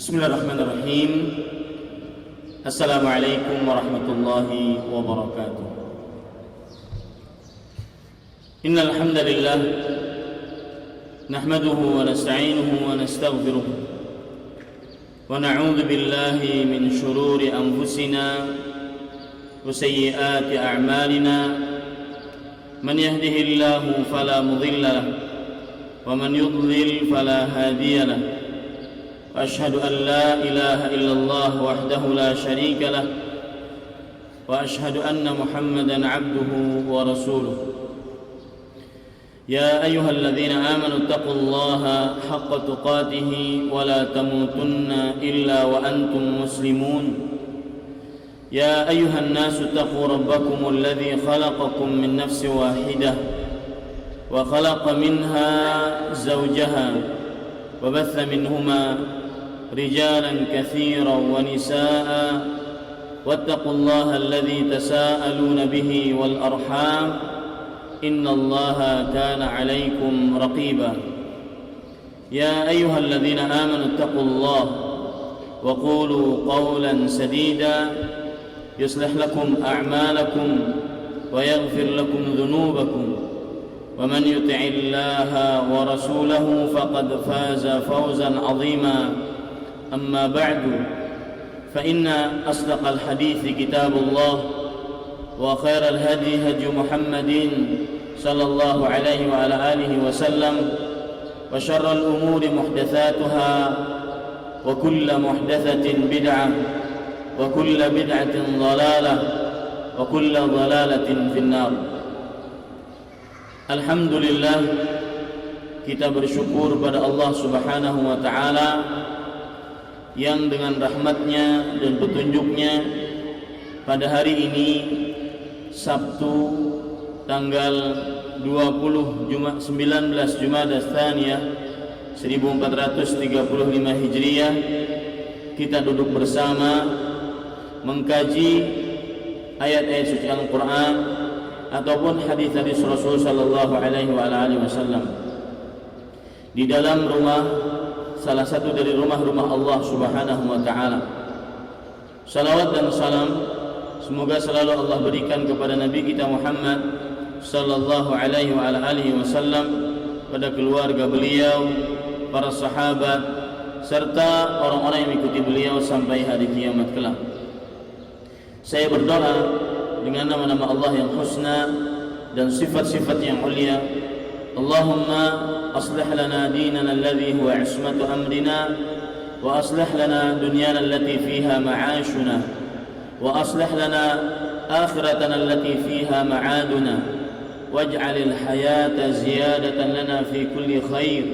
Bismillahirrahmanirrahim. Assalamualaikum warahmatullahi wabarakatuh. Innal hamdalillah nahmaduhu wa nasta'inuhu wa nastaghfiruh wa na'udzu billahi min shururi anfusina wa sayyiati a'malina. Man yahdihillahu fala mudilla lahu wa man yudlil fala hadiya lahu. وأشهد أن لا إله إلا الله وحده لا شريك له وأشهد أن محمدا عبده ورسوله. يا أيها الذين آمنوا اتقوا الله حق تقاته ولا تموتن إلا وأنتم مسلمون. يا أيها الناس اتقوا ربكم الذي خلقكم من نفس واحدة وخلق منها زوجها وبث منهما رجالا كثيرا ونساء واتقوا الله الذي تساءلون به والأرحام إن الله كان عليكم رقيبا. يا أيها الذين آمنوا اتقوا الله وقولوا قولا سديدا يصلح لكم أعمالكم ويغفر لكم ذنوبكم ومن يطع الله ورسوله فقد فاز فوزا عظيما. أما بعد فإن أصدق الحديث كتاب الله وخير الهدي هدي محمد صلى الله عليه وعلى آله وسلم وشر الأمور محدثاتها وكل محدثة بدعة وكل بدعة ضلالة وكل ضلالة في النار. Alhamdulillah, kita bersyukur pada Allah Subhanahu wa ta'ala yang dengan rahmatnya dan petunjuknya pada hari ini Sabtu tanggal 19 Jumadah Tsaniyah 1435 Hijriah kita duduk bersama mengkaji ayat-ayat suci Al-Quran ataupun hadis-hadis Rasul sallallahu alaihi wasallam di dalam rumah, salah satu dari rumah-rumah Allah Subhanahu wa taala. Salawat dan salam semoga selalu Allah berikan kepada Nabi kita Muhammad sallallahu alaihi wasallam, pada keluarga beliau, para sahabat serta orang-orang yang mengikuti beliau sampai hari kiamat kelak. Saya berdoa dengan nama-nama Allah yang husna dan sifat-sifat yang mulia. Allahumma aslih lana dinana alladhi huwa ismatu amrina wa aslih lana dunyana allati fiha ma'ashuna wa aslih lana akhiratana allati fiha ma'aduna waj'alil hayata ziyadatan lana fi kulli khair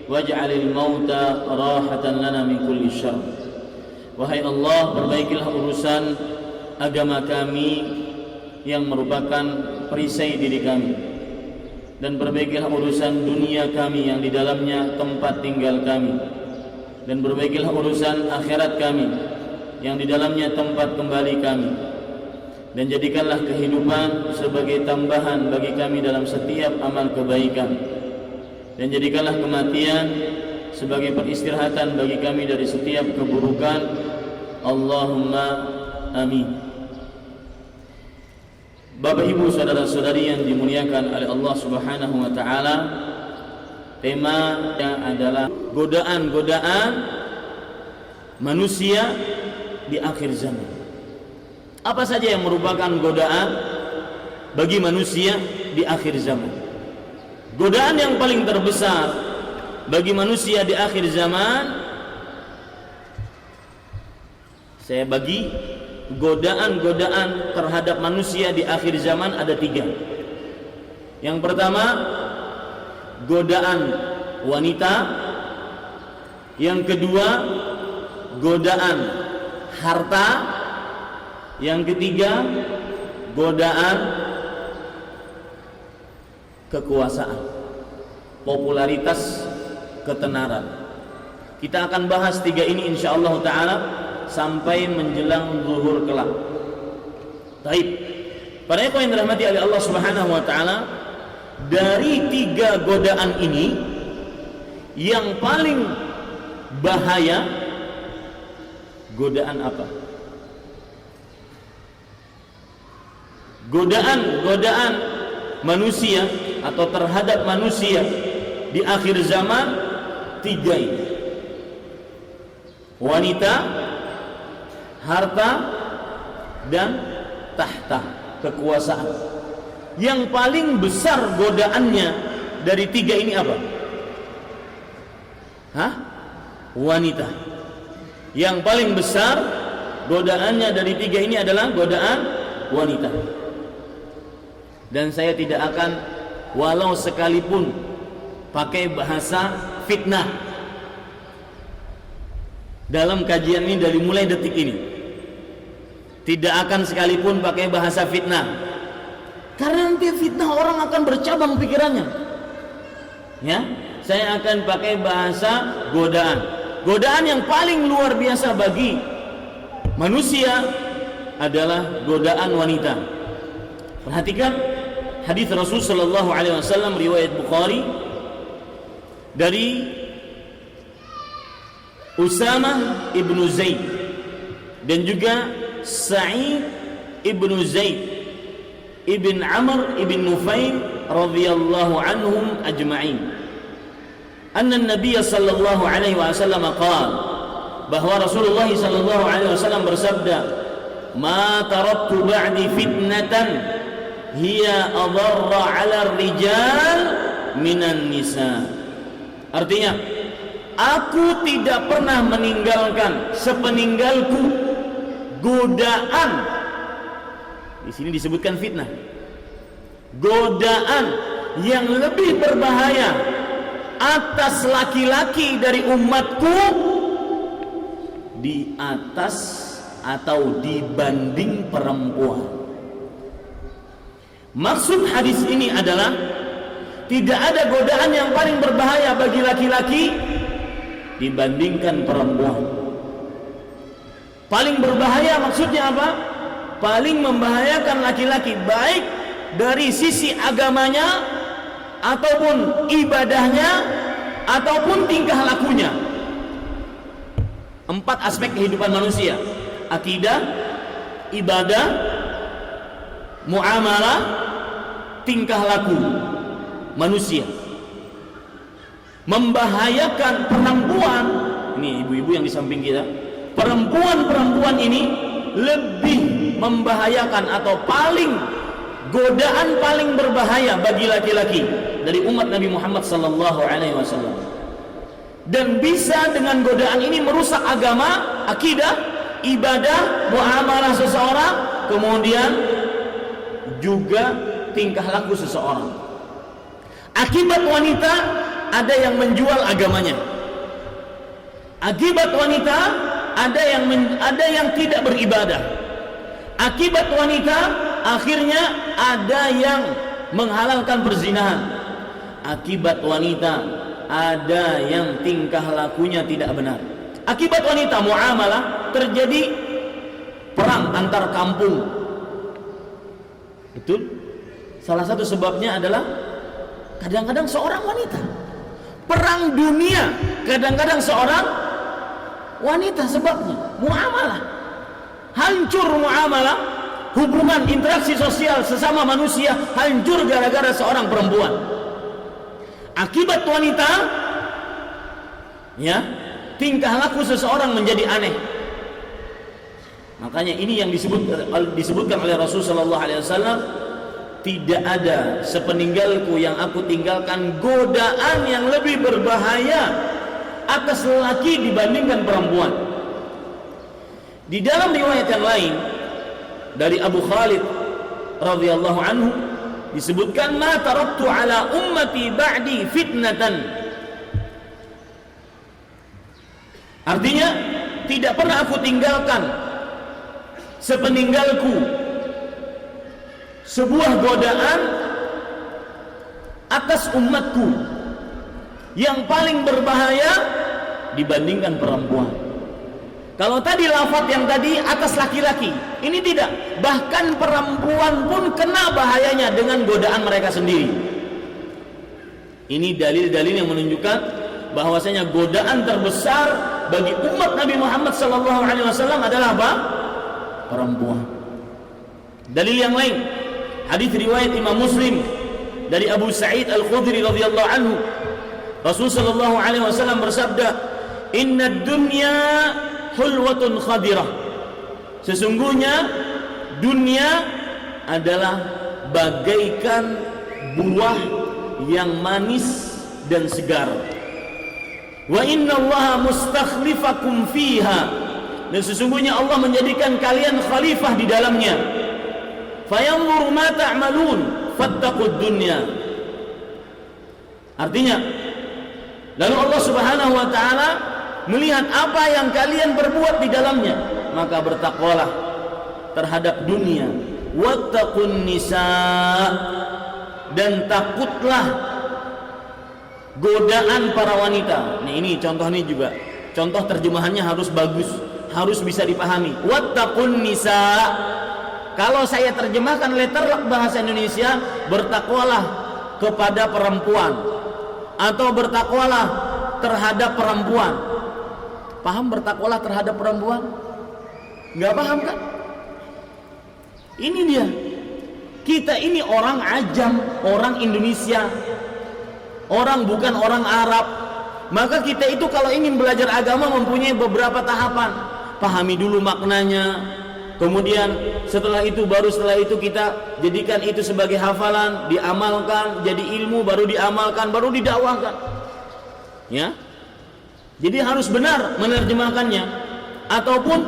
waj'alil mauta rahatan lana min kulli syarr. Wahai Allah, perbaikilah urusan agama kami yang merupakan perisai diri kami, dan perbaikilah urusan dunia kami yang di dalamnya tempat tinggal kami, dan perbaikilah urusan akhirat kami yang di dalamnya tempat kembali kami, dan jadikanlah kehidupan sebagai tambahan bagi kami dalam setiap amal kebaikan, dan jadikanlah kematian sebagai peristirahatan bagi kami dari setiap keburukan. Allahumma amin. Bapak Ibu saudara-saudari yang dimuliakan oleh Allah Subhanahu wa taala, temanya adalah godaan-godaan manusia di akhir zaman. Apa saja yang merupakan godaan bagi manusia di akhir zaman? Godaan yang paling terbesar bagi manusia di akhir zaman, saya bagi godaan-godaan terhadap manusia di akhir zaman ada 3. Yang pertama, godaan wanita. Yang kedua, godaan harta. Yang ketiga, godaan kekuasaan, popularitas, ketenaran. Kita akan bahas 3 ini insyaallah ta'ala sampai menjelang zuhur kelak. Taib. Para ikhwan yang dirahmati oleh Allah Subhanahu wa taala, dari 3 godaan ini yang paling bahaya Godaan apa? Godaan manusia atau terhadap manusia di akhir zaman 3 ini. Wanita, harta, dan tahta, kekuasaan. Yang paling besar godaannya dari 3 ini apa? Wanita. Yang paling besar godaannya dari 3 ini adalah godaan wanita. Dan saya tidak akan walau sekalipun pakai bahasa fitnah dalam kajian ini dari mulai detik ini. Tidak akan sekalipun pakai bahasa fitnah, karena nanti fitnah orang akan bercabang pikirannya. Ya, saya akan pakai bahasa godaan. Godaan yang paling luar biasa bagi manusia adalah godaan wanita. Perhatikan hadis Rasul sallallahu alaihi wasallam riwayat Bukhari dari Usamah ibnu Zaid dan juga Sa'id ibnu Zaid ibn Amr ibn Nufail radhiyallahu anhum ajma'in. Anna an-nabiy sallallahu alaihi wasallam qala, bahwa Rasulullah sallallahu alaihi wasallam bersabda, "Ma taraktu ba'di fitnatan hiya adarra 'ala ar-rijal minan nisa." Artinya, aku tidak pernah meninggalkan sepeninggalku godaan. Di sini disebutkan fitnah. Godaan yang lebih berbahaya atas laki-laki dari umatku di atas atau dibanding perempuan. Maksud hadis ini adalah tidak ada godaan yang paling berbahaya bagi laki-laki dibandingkan perempuan. Paling berbahaya maksudnya apa? Paling membahayakan laki-laki, baik dari sisi agamanya ataupun ibadahnya ataupun tingkah lakunya. 4 aspek kehidupan manusia: akidah, ibadah, muamalah, tingkah laku manusia. Membahayakan perempuan, ini ibu-ibu yang di samping kita, perempuan ini lebih membahayakan atau godaan paling berbahaya bagi laki-laki dari umat Nabi Muhammad sallallahu alaihi wasallam. Dan bisa dengan godaan ini merusak agama, akidah, ibadah, muamalah seseorang, kemudian juga tingkah laku seseorang. Akibat wanita ada yang menjual agamanya. Akibat wanita ada yang tidak beribadah. Akibat wanita akhirnya ada yang menghalalkan perzinahan. Akibat wanita ada yang tingkah lakunya tidak benar. Akibat wanita muamalah terjadi perang antar kampung. Betul? Salah satu sebabnya adalah kadang-kadang seorang wanita. Perang dunia kadang-kadang seorang wanita sebabnya. Muamalah, hancur muamalah, hubungan interaksi sosial sesama manusia hancur gara-gara seorang perempuan. Akibat wanita, ya, tingkah laku seseorang menjadi aneh. Makanya ini yang disebutkan oleh Rasulullah sallallahu alaihi wasallam, tidak ada sepeninggalku yang aku tinggalkan godaan yang lebih berbahaya atas lelaki dibandingkan perempuan. Di dalam riwayat yang lain dari Abu Khalid radhiyallahu anhu disebutkan, ma taraktu ala ummati ba'di fitnatan. Artinya tidak pernah aku tinggalkan sepeninggalku sebuah godaan atas umatku yang paling berbahaya dibandingkan perempuan. Kalau tadi lafaz yang tadi atas laki-laki, ini tidak. Bahkan perempuan pun kena bahayanya dengan godaan mereka sendiri. Ini dalil-dalil yang menunjukkan bahwasanya godaan terbesar bagi umat Nabi Muhammad SAW adalah apa? Perempuan. Dalil yang lain, hadis riwayat Imam Muslim dari Abu Sa'id Al-Khudri radhiyallahu anhu, Rasul sallallahu alaihi wasallam bersabda, "Innad dunya hulwatun khadirah." Sesungguhnya dunia adalah bagaikan buah yang manis dan segar. Wa innallaha mustakhlifakum fiha. Dan sesungguhnya Allah menjadikan kalian khalifah di dalamnya. Fayanzuru ma ta'malun fattaqud dunya. Artinya, lalu Allah Subhanahu wa taala melihat apa yang kalian berbuat di dalamnya, maka bertakwalah terhadap dunia. Wattaqun nisa, dan takutlah godaan para wanita. Nah, ini contoh ini juga. Contoh terjemahannya harus bagus, harus bisa dipahami. Wattaqun nisa. Kalau saya terjemahkan letterlock bahasa Indonesia, bertakwalah kepada perempuan atau bertakwalah terhadap perempuan. Paham bertakwalah terhadap perempuan? Nggak paham kan? Ini dia. Kita ini orang ajam, orang Indonesia, orang bukan orang Arab. Maka kita itu kalau ingin belajar agama mempunyai beberapa tahapan. Pahami dulu maknanya. Kemudian setelah itu kita jadikan itu sebagai hafalan, diamalkan, jadi ilmu, baru diamalkan, baru didakwakan. Ya. Jadi harus benar menerjemahkannya ataupun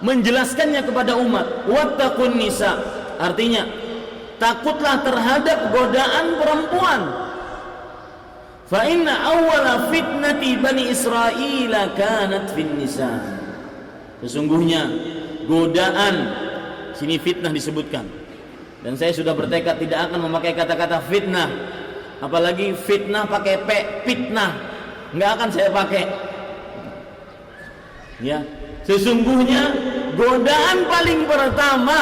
menjelaskannya kepada umat. Wattaqun nisa, artinya takutlah terhadap godaan perempuan. Fa inna awwala fitnati bani Israil kanat fin nisa. Sesungguhnya godaan, sini fitnah disebutkan, dan saya sudah bertekad tidak akan memakai kata-kata fitnah, apalagi fitnah pakai p, fitnah nggak akan saya pakai. Ya, sesungguhnya godaan paling pertama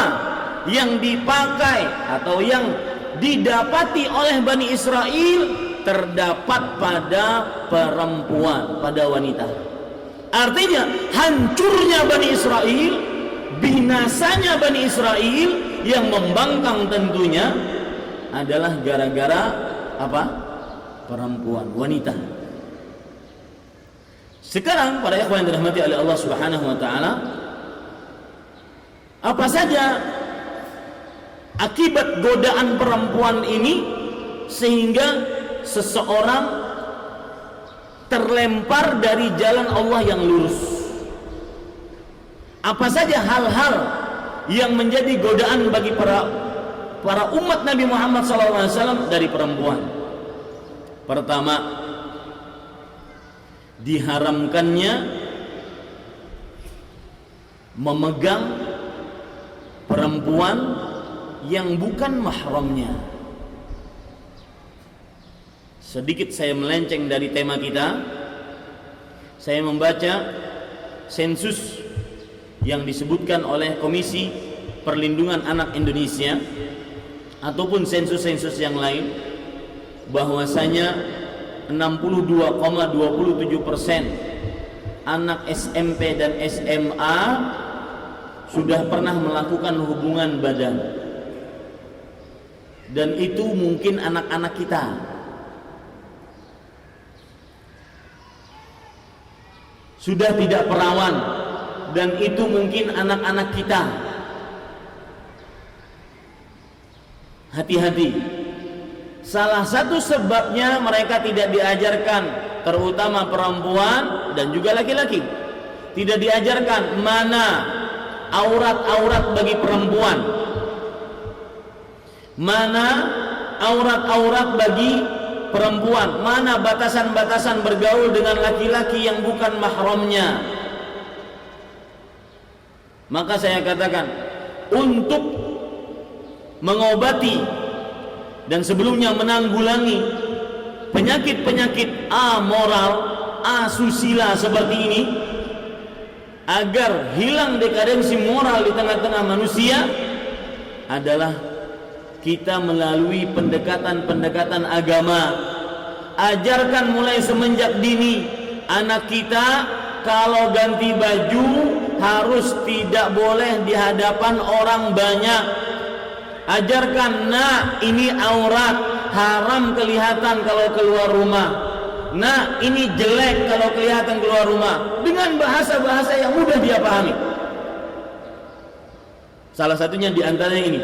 yang dipakai atau yang didapati oleh Bani Israel terdapat pada perempuan, pada wanita. Artinya hancurnya Bani Israel, binasanya Bani Israel yang membangkang tentunya adalah gara-gara apa? Perempuan, wanita. Sekarang para ikhwan yang dirahmati oleh Allah Subhanahu wa taala, apa saja akibat godaan perempuan ini sehingga seseorang terlempar dari jalan Allah yang lurus? Apa saja hal-hal yang menjadi godaan bagi para umat Nabi Muhammad SAW dari perempuan? Pertama, diharamkannya memegang perempuan yang bukan mahramnya. Sedikit saya melenceng dari tema kita. Saya membaca sensus yang disebutkan oleh Komisi Perlindungan Anak Indonesia ataupun sensus-sensus yang lain, bahwasanya 62,27% anak SMP dan SMA sudah pernah melakukan hubungan badan. Dan itu mungkin anak-anak kita. Sudah tidak perawan, dan itu mungkin anak-anak kita. Hati-hati. Salah satu sebabnya mereka tidak diajarkan, terutama perempuan dan juga laki-laki, tidak diajarkan mana aurat-aurat bagi perempuan, mana aurat-aurat bagi perempuan, mana batasan-batasan bergaul dengan laki-laki yang bukan mahramnya. Maka saya katakan, untuk mengobati dan sebelumnya menanggulangi penyakit-penyakit amoral, asusila seperti ini, agar hilang dekadensi moral di tengah-tengah manusia, adalah kita melalui pendekatan-pendekatan agama. Ajarkan mulai semenjak dini anak kita kalau ganti baju harus tidak boleh di hadapan orang banyak. Ajarkan, nah ini aurat, haram kelihatan kalau keluar rumah. Nah ini jelek kalau kelihatan keluar rumah, dengan bahasa-bahasa yang mudah dia pahami. Salah satunya diantaranya ini,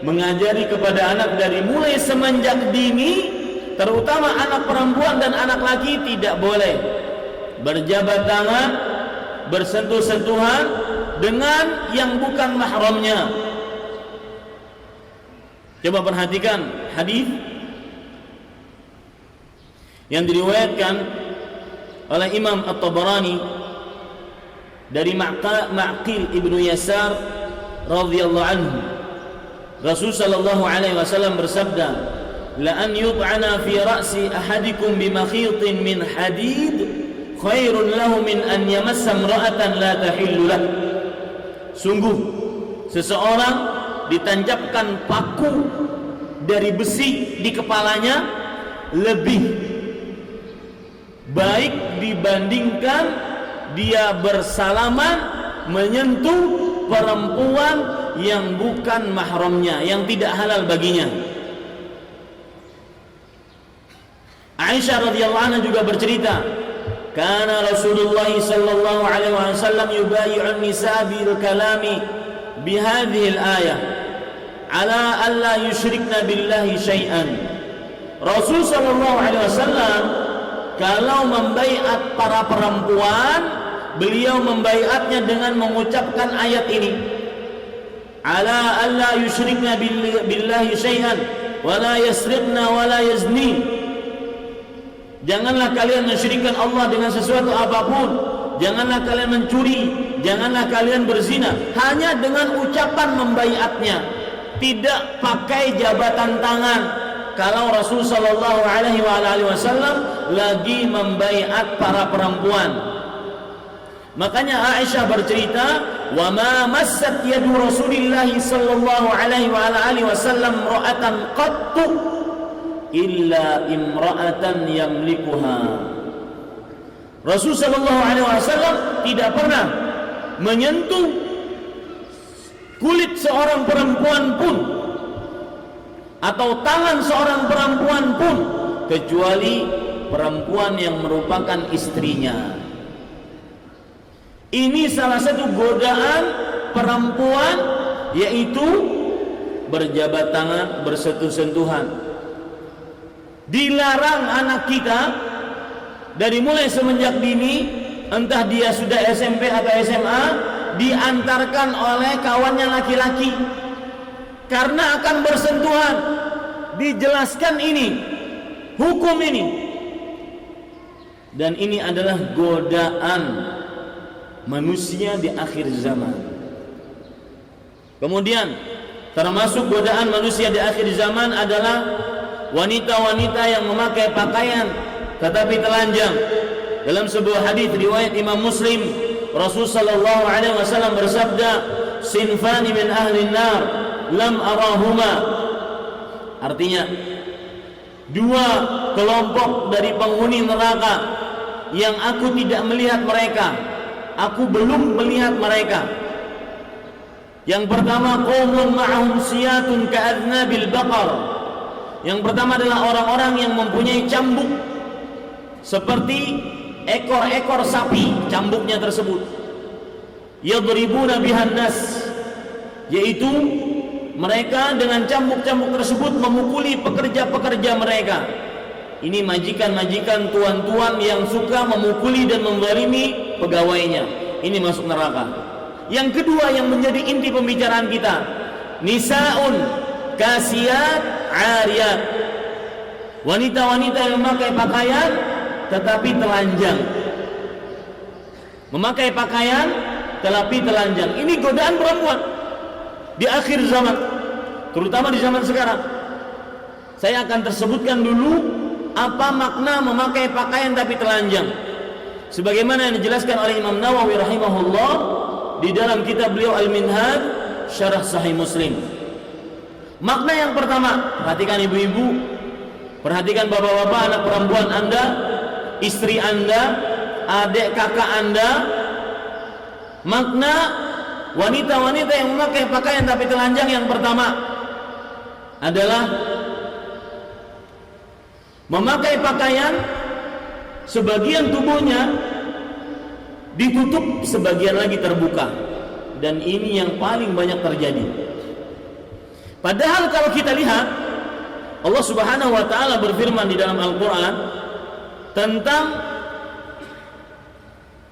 mengajari kepada anak dari mulai semenjak dini, terutama anak perempuan dan anak laki, tidak boleh berjabat tangan, bersentuh-sentuhan dengan yang bukan mahramnya. Coba perhatikan hadis yang diriwayatkan oleh Imam At-Tabarani dari Ma'qil ibnu Yasar radhiyallahu anhu. Rasul sallallahu alaihi wasallam bersabda, "La an yut'ana fi ra'si ahadikum bimakhitin min hadid khairun lahu min an yamassa imra'atan la tahillu lah." Sungguh seseorang ditancapkan paku dari besi di kepalanya lebih baik dibandingkan dia bersalaman menyentuh perempuan yang bukan mahramnya, yang tidak halal baginya. Aisyah radhiyallahu anha juga bercerita, kana Rasulullah sallallahu alaihi wasallam yubayyi'un nisa bil kalami bihadhihi al-ayah ala alla yusyrikna billahi syai'an. Rasul sallallahu alaihi wasallam kalau membaiat para perempuan, beliau membaiatnya dengan mengucapkan ayat ini, ala alla yusyrikna billahi syai'an wa la yasriqna wa la yazni. Janganlah kalian mensyirikkan Allah dengan sesuatu apapun, janganlah kalian mencuri, janganlah kalian berzina, hanya dengan ucapan membaiatnya, tidak pakai jabatan tangan. Kalau Rasul sallallahu alaihi wasallam lagi membaiat para perempuan. Makanya Aisyah bercerita, wa ma massat yadu Rasulillah sallallahu alaihi wasallam ra'atan qattu illa imra'atan yamlikuha. Rasul sallallahu alaihi wasallam tidak pernah menyentuh kulit seorang perempuan pun atau tangan seorang perempuan pun kecuali perempuan yang merupakan istrinya. Ini salah satu godaan perempuan, yaitu berjabat tangan, bersentuh-sentuhan. Dilarang anak kita dari mulai semenjak dini, entah dia sudah SMP atau SMA, diantarkan oleh kawannya laki-laki karena akan bersentuhan. Dijelaskan ini, hukum ini, dan ini adalah godaan manusia di akhir zaman. Kemudian termasuk godaan manusia di akhir zaman adalah wanita-wanita yang memakai pakaian tetapi telanjang. Dalam sebuah hadis riwayat Imam Muslim, Rasul sallallahu alaihi wasallam bersabda, "Sinfani min ahli nar lam arahuma." Artinya, dua kelompok dari penghuni neraka yang aku tidak melihat mereka, aku belum melihat mereka. Yang pertama, qaumun ma'ahum siyatun ka'adnabil baqar. Yang pertama adalah orang-orang yang mempunyai cambuk seperti ekor-ekor sapi, cambuknya tersebut. Yadribuna bihan nas, yaitu mereka dengan cambuk-cambuk tersebut memukuli pekerja-pekerja mereka. Ini majikan-majikan, tuan-tuan yang suka memukuli dan menzalimi pegawainya. Ini masuk neraka. Yang kedua yang menjadi inti pembicaraan kita, nisaun kasiyat ariyat. Wanita-wanita yang memakai pakaian tetapi telanjang. Memakai pakaian tetapi telanjang. Ini godaan perempuan di akhir zaman, terutama di zaman sekarang. Saya akan tersebutkan dulu apa makna memakai pakaian tapi telanjang, sebagaimana yang dijelaskan oleh Imam Nawawi rahimahullah di dalam kitab beliau Al-Minhaj Syarah Sahih Muslim. Makna yang pertama, perhatikan ibu-ibu, perhatikan bapak-bapak, anak perempuan Anda, istri Anda, adik kakak Anda, makna wanita-wanita yang memakai pakaian tapi telanjang yang pertama adalah memakai pakaian sebagian tubuhnya ditutup, sebagian lagi terbuka, dan ini yang paling banyak terjadi. Padahal kalau kita lihat, Allah Subhanahu wa taala berfirman di dalam Al-Qur'an tentang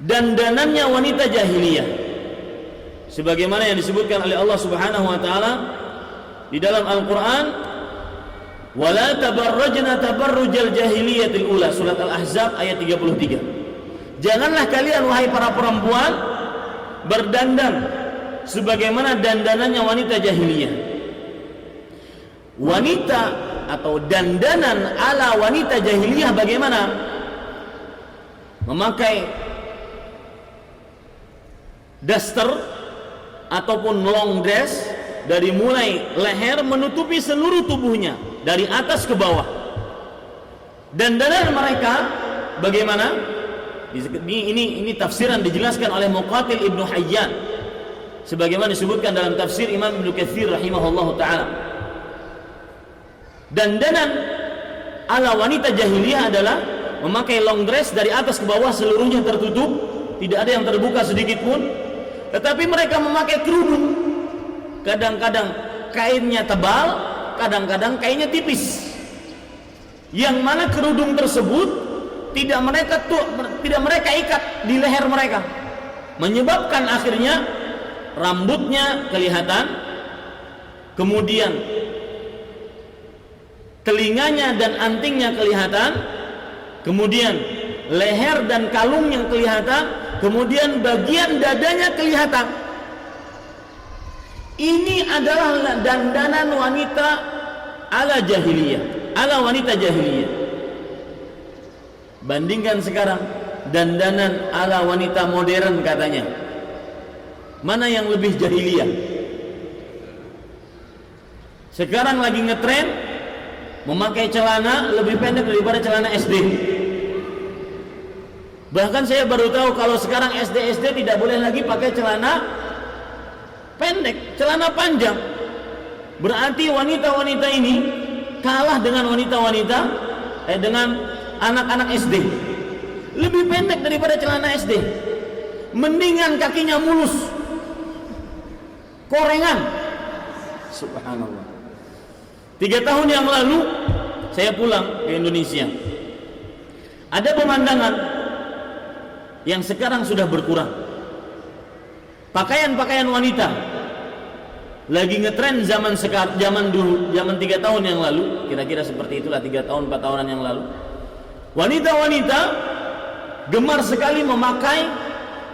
dandanannya wanita jahiliyah, sebagaimana yang disebutkan oleh Allah Subhanahu wa taala di dalam Al-Qur'an, wala tabarrajna tabarrujal jahiliyatil ula, surat Al-Ahzab ayat 33. Janganlah kalian wahai para perempuan berdandan sebagaimana dandanannya wanita jahiliyah. Wanita atau dandanan ala wanita jahiliyah bagaimana? Memakai daster ataupun long dress dari mulai leher menutupi seluruh tubuhnya dari atas ke bawah. Dandanan mereka bagaimana? Ini tafsiran dijelaskan oleh Muqatil Ibnu Hayyan sebagaimana disebutkan dalam tafsir Imam Ibnu Katsir rahimahullahu taala. Dandanan ala wanita jahiliyah adalah memakai long dress dari atas ke bawah seluruhnya tertutup, tidak ada yang terbuka sedikit pun. Tetapi mereka memakai kerudung, kadang-kadang kainnya tebal, kadang-kadang kainnya tipis, yang mana kerudung tersebut tidak mereka ikat di leher mereka, menyebabkan akhirnya rambutnya kelihatan, kemudian telinganya dan antingnya kelihatan, kemudian leher dan kalungnya kelihatan, kemudian bagian dadanya kelihatan. Ini adalah dandanan wanita ala jahiliyah, ala wanita jahiliyah. Bandingkan sekarang dandanan ala wanita modern katanya, mana yang lebih jahiliyah? Sekarang lagi ngetren memakai celana lebih pendek daripada celana SD. Bahkan saya baru tahu kalau sekarang SD tidak boleh lagi pakai celana pendek, celana panjang. Berarti wanita-wanita ini kalah dengan wanita-wanita dengan anak-anak SD. Lebih pendek daripada celana SD. Mendingan kakinya mulus, korengan. Subhanallah. 3 tahun yang lalu saya pulang ke Indonesia. Ada pemandangan yang sekarang sudah berkurang. Pakaian-pakaian wanita lagi ngetren zaman dulu, zaman 3 tahun yang lalu, kira-kira seperti itulah, 3 tahun 4 tahunan yang lalu. Wanita-wanita gemar sekali memakai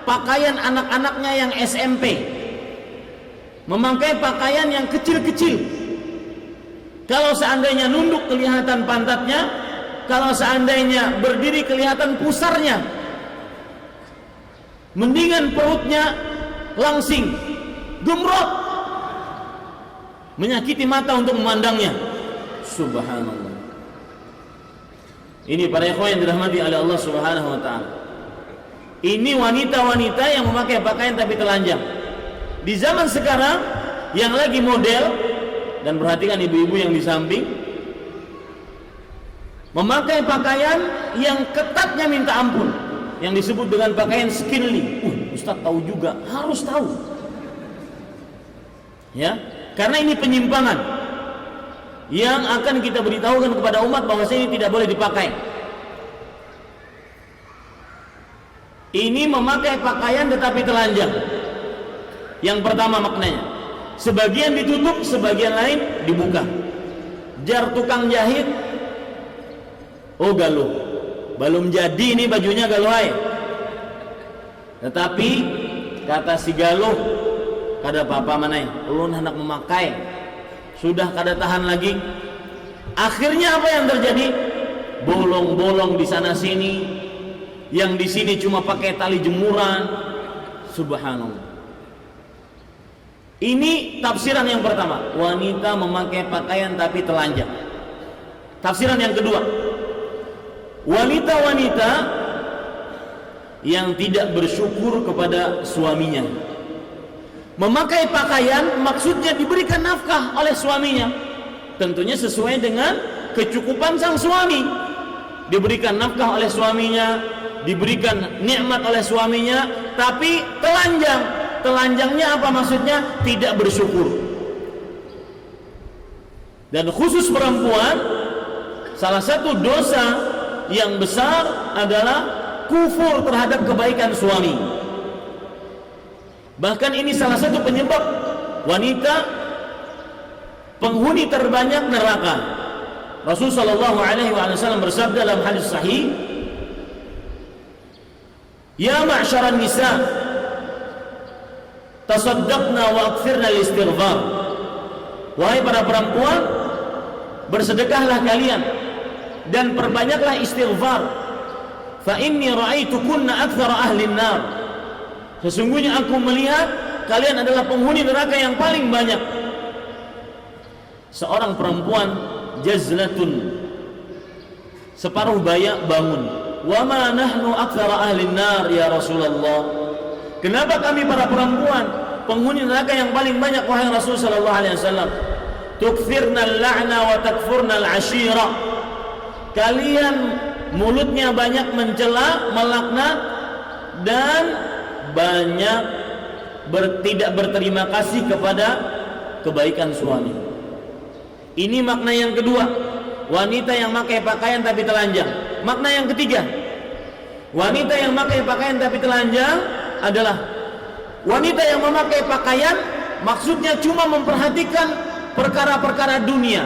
pakaian anak-anaknya yang SMP, memakai pakaian yang kecil-kecil. Kalau seandainya nunduk kelihatan pantatnya, kalau seandainya berdiri kelihatan pusarnya. Mendingan perutnya langsing, gemrot, menyakiti mata untuk memandangnya. Subhanallah. Ini para ikhwan yang dirahmati oleh Allah Subhanahu wa taala. Ini wanita-wanita yang memakai pakaian tapi telanjang. Di zaman sekarang yang lagi model, dan perhatikan ibu-ibu yang di samping, memakai pakaian yang ketatnya minta ampun, yang disebut dengan pakaian skinny. Ustaz tahu juga, harus tahu. Ya, karena ini penyimpangan yang akan kita beritahukan kepada umat bahwa ini tidak boleh dipakai. Ini memakai pakaian tetapi telanjang. Yang pertama maknanya, sebagian ditutup, sebagian lain dibuka. Jar tukang jahit, oh galuh, belum jadi ini bajunya galuhai. Tetapi kata si galuh, kada apa-apa manai, ulun hendak memakai, sudah kada tahan lagi. Akhirnya apa yang terjadi? Bolong-bolong di sana sini, yang di sini cuma pakai tali jemuran. Subhanallah. Ini tafsiran yang pertama, wanita memakai pakaian tapi telanjang. Tafsiran yang kedua, wanita-wanita yang tidak bersyukur kepada suaminya. Memakai pakaian maksudnya diberikan nafkah oleh suaminya, tentunya sesuai dengan kecukupan sang suami. Diberikan nafkah oleh suaminya, diberikan nikmat oleh suaminya, tapi telanjang. Telanjangnya apa maksudnya? Tidak bersyukur. Dan khusus perempuan, salah satu dosa yang besar adalah kufur terhadap kebaikan suami. Bahkan ini salah satu penyebab wanita penghuni terbanyak neraka. Rasul sallallahu alaihi wasallam bersabda dalam hadis sahih, "Ya ma'syaran nisa, tasaddaqna wa akthirna al-istighfar." Wahai para perempuan, bersedekahlah kalian dan perbanyaklah istighfar. Fa inni ra'aitukunna aktsara ahli an-nar. Sesungguhnya aku melihat kalian adalah penghuni neraka yang paling banyak. Seorang perempuan jazlatun, separuh bayak bangun. Wa ma nahnu aktsara ahli an-nar ya Rasulullah. Kenapa kami para perempuan penghuni neraka yang paling banyak wahai Rasul sallallahu alaihi wasallam? Tukthirna al-la'na wa takfurna al-ashira. Kalian mulutnya banyak mencela, melaknat, dan banyak tidak berterima kasih kepada kebaikan suami. Ini makna yang kedua, wanita yang memakai pakaian tapi telanjang. Makna yang ketiga, wanita yang memakai pakaian tapi telanjang adalah wanita yang memakai pakaian maksudnya cuma memperhatikan perkara-perkara dunia.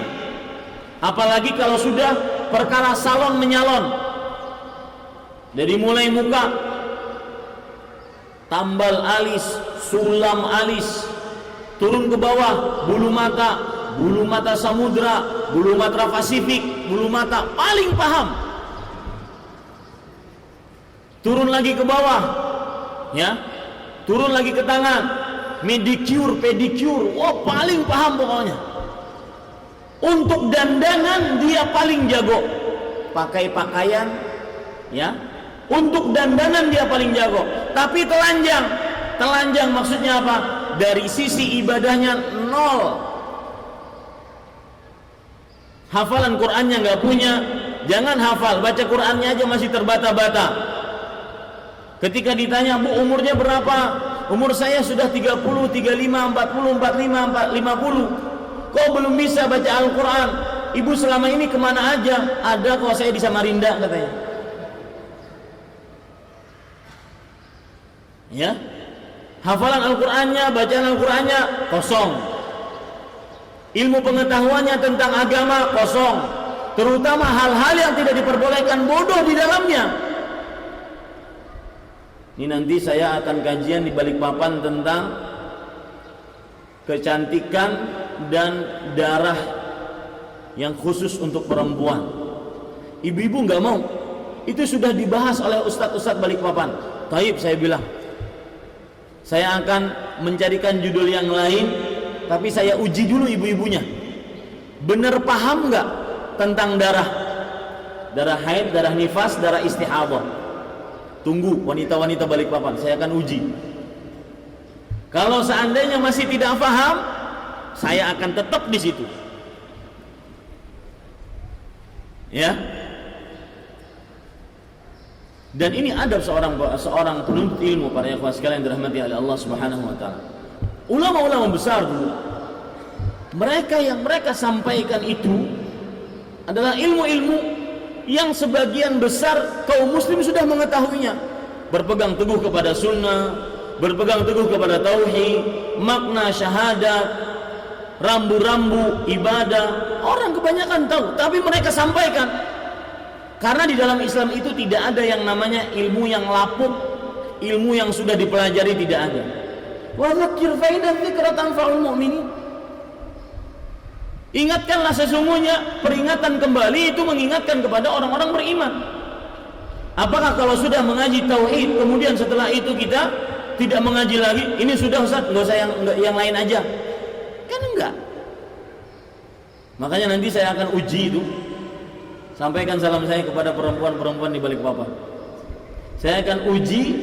Apalagi kalau sudah perkara salon menyalon, dari mulai muka, tambal alis, sulam alis, turun ke bawah, bulu mata samudra, bulu mata Pasifik, bulu mata paling paham. Turun lagi ke bawah, ya, turun lagi ke tangan, medicure, pedicure, wah paling paham pokoknya. Untuk dandanan dia paling jago, pakai pakaian, ya. Untuk dandanan dia paling jago. Tapi telanjang maksudnya apa? Dari sisi ibadahnya nol. Hafalan Qur'annya nggak punya. Jangan hafal, baca Qur'annya aja masih terbata-bata. Ketika ditanya, "Bu, umurnya berapa?" "Umur saya sudah 30, 35, 40, 45, 50. Kok belum bisa baca Al-Quran?" "Ibu selama ini kemana aja?" "Ada kok, saya di Samarinda," katanya. Ya, hafalan Al-Qurannya, bacaan Al-Qurannya kosong. Ilmu pengetahuannya tentang agama kosong. Terutama hal-hal yang tidak diperbolehkan, bodoh di dalamnya. Ini nanti saya akan kajian di Balikpapan tentang kecantikan dan darah yang khusus untuk perempuan. Ibu-ibu nggak mau. Itu sudah dibahas oleh ustadz-ustadz Balikpapan. Taib, saya bilang, saya akan mencarikan judul yang lain, tapi saya uji dulu ibu-ibunya. Bener paham nggak tentang darah? Darah haid, darah nifas, darah istihadah. Tunggu wanita-wanita Balikpapan, saya akan uji. Kalau seandainya masih tidak paham, saya akan tetap di situ. Ya. Dan ini adab seorang penuntut ilmu, para ikhwan sekalian dirahmati oleh Allah Subhanahu wa taala. Ulama-ulama besar dulu, mereka yang mereka sampaikan itu adalah ilmu-ilmu yang sebagian besar kaum muslim sudah mengetahuinya. Berpegang teguh kepada sunnah, berpegang teguh kepada tauhid, makna syahadat, rambu-rambu ibadah. Orang kebanyakan tahu, tapi mereka sampaikan. Karena di dalam Islam itu tidak ada yang namanya ilmu yang lapuk, ilmu yang sudah dipelajari, tidak ada. Wa dzakir fa inna dzikra tanfa'ul mu'minin. Ingatkanlah, sesungguhnya peringatan kembali itu mengingatkan kepada orang-orang beriman. Apakah kalau sudah mengaji tauhid kemudian setelah itu kita tidak mengaji lagi? Ini sudah Ustaz, enggak usah yang lain aja. Kan enggak. Makanya nanti saya akan uji itu. Sampaikan salam saya kepada perempuan-perempuan di Balikpapan. Saya akan uji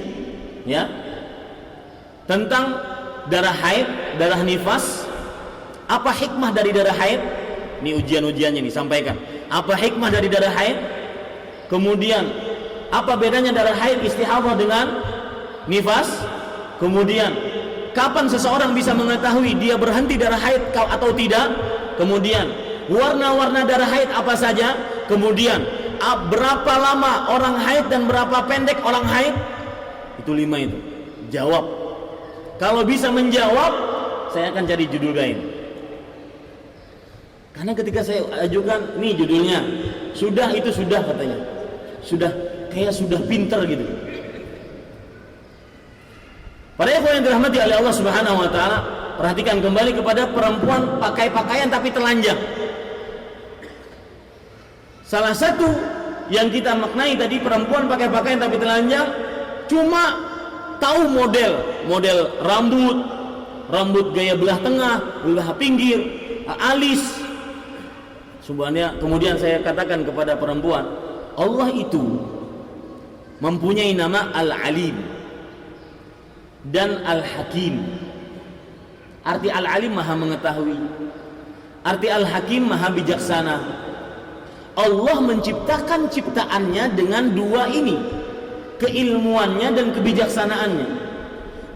ya tentang darah haid, darah nifas. Apa hikmah dari darah haid? Ini ujian-ujiannya nih, sampaikan. Apa hikmah dari darah haid? Kemudian apa bedanya darah haid istihadah dengan nifas? Kemudian kapan seseorang bisa mengetahui dia berhenti darah haid atau tidak? Kemudian warna-warna darah haid apa saja? Kemudian berapa lama orang haid dan berapa pendek orang haid? Itu 5 itu. Jawab. Kalau bisa menjawab, saya akan cari judul lain. Karena ketika saya ajukan, nih judulnya, sudah katanya. Sudah pinter gitu. Para ikhwan yang dirahmati oleh Allah Subhanahu wa taala, perhatikan kembali kepada perempuan pakai pakaian tapi telanjang. Salah satu yang kita maknai tadi, perempuan pakai pakaian tapi telanjang, cuma tahu model rambut gaya belah tengah, belah pinggir, alis. Subhanallah. Kemudian saya katakan kepada perempuan, Allah itu mempunyai nama Al-Alim dan Al-Hakim. Arti Al-Alim maha mengetahui, arti Al-Hakim maha bijaksana. Allah menciptakan ciptaannya dengan dua ini, keilmuannya dan kebijaksanaannya.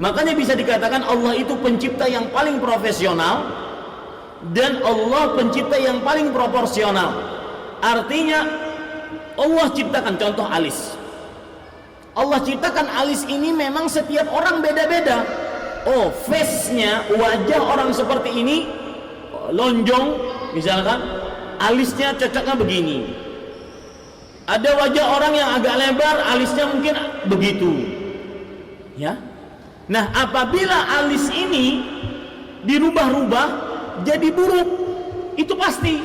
Makanya bisa dikatakan Allah itu pencipta yang paling profesional dan Allah pencipta yang paling proporsional. Artinya Allah ciptakan, contoh alis, Allah ciptakan alis ini memang setiap orang beda-beda. Oh, face-nya, wajah orang seperti ini lonjong misalkan, alisnya cocoknya begini. Ada wajah orang yang agak lebar, alisnya mungkin begitu. Ya. Nah, apabila alis ini dirubah-rubah jadi buruk, itu pasti.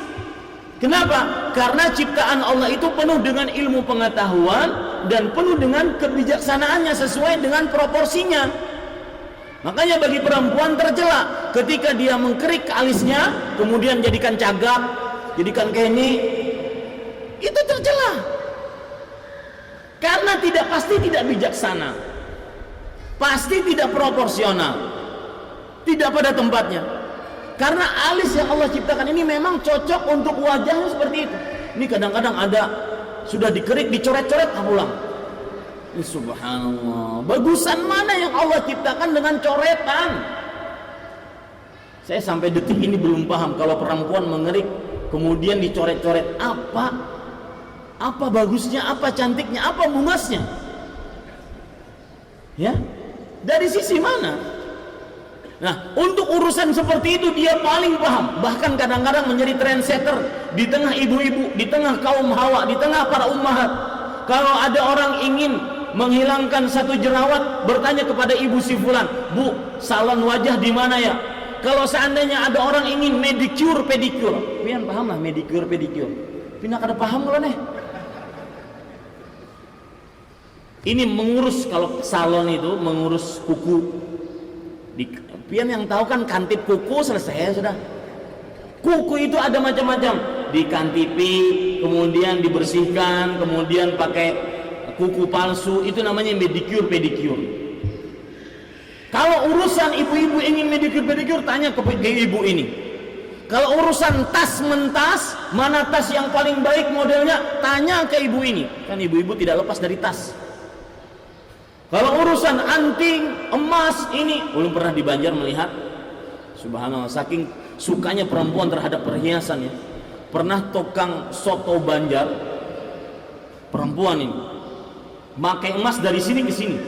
Kenapa? Karena ciptaan Allah itu penuh dengan ilmu pengetahuan dan penuh dengan kebijaksanaannya sesuai dengan proporsinya. Makanya bagi perempuan tercela ketika dia mengkerik alisnya, kemudian jadikan cagak, jadikan kene, itu tercela. Karena pasti tidak bijaksana, pasti tidak proporsional, tidak pada tempatnya. Karena alis yang Allah ciptakan ini memang cocok untuk wajahnya seperti itu. Ini kadang-kadang ada sudah dikerik, dicoret-coret, pulang. Subhanallah, bagusan mana yang Allah ciptakan dengan coretan? Saya sampai detik ini belum paham kalau perempuan mengerik kemudian dicoret-coret, apa bagusnya, apa cantiknya, apa munasnya? Ya, dari sisi mana? Nah, untuk urusan seperti itu dia paling paham. Bahkan kadang-kadang menjadi trendsetter di tengah ibu-ibu, di tengah kaum hawa, di tengah para ummahat. Kalau ada orang ingin menghilangkan satu jerawat, bertanya kepada ibu si fulan, "Bu, salon wajah di mana ya?" Kalau seandainya ada orang ingin medicure, pedicure, pian paham lah medicure, pedicure. Pina kada paham kalau nih. Ini mengurus, kalau salon itu mengurus kuku. Pian yang tahu kan kantip kuku selesai sudah. Kuku itu ada macam-macam, dikantipi, kemudian dibersihkan, kemudian pakai kuku palsu, itu namanya medicure, pedicure. Kalau urusan ibu-ibu ingin medicure, pedicure, tanya ke ibu ini. Kalau urusan tas mentas, mana tas yang paling baik modelnya, tanya ke ibu ini. Kan ibu-ibu tidak lepas dari tas. Kalau urusan anting, emas, ini belum pernah di Banjar melihat. Subhanallah, saking sukanya perempuan terhadap perhiasan ya. Pernah tukang soto Banjar, perempuan ini pakai emas dari sini ke sini.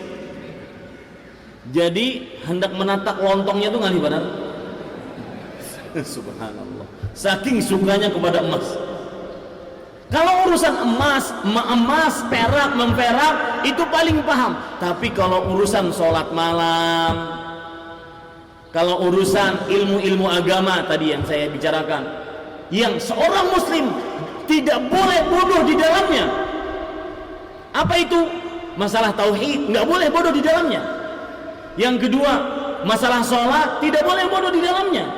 Jadi hendak menatak lontongnya tuh nggak benar. Subhanallah, saking sukanya kepada emas. Kalau urusan emas, perak, memperak, itu paling paham. Tapi kalau urusan sholat malam, kalau urusan ilmu-ilmu agama tadi yang saya bicarakan, yang seorang muslim tidak boleh bodoh di dalamnya. Apa itu? Masalah tauhid, nggak boleh bodoh di dalamnya. Yang kedua, masalah sholat tidak boleh bodoh di dalamnya.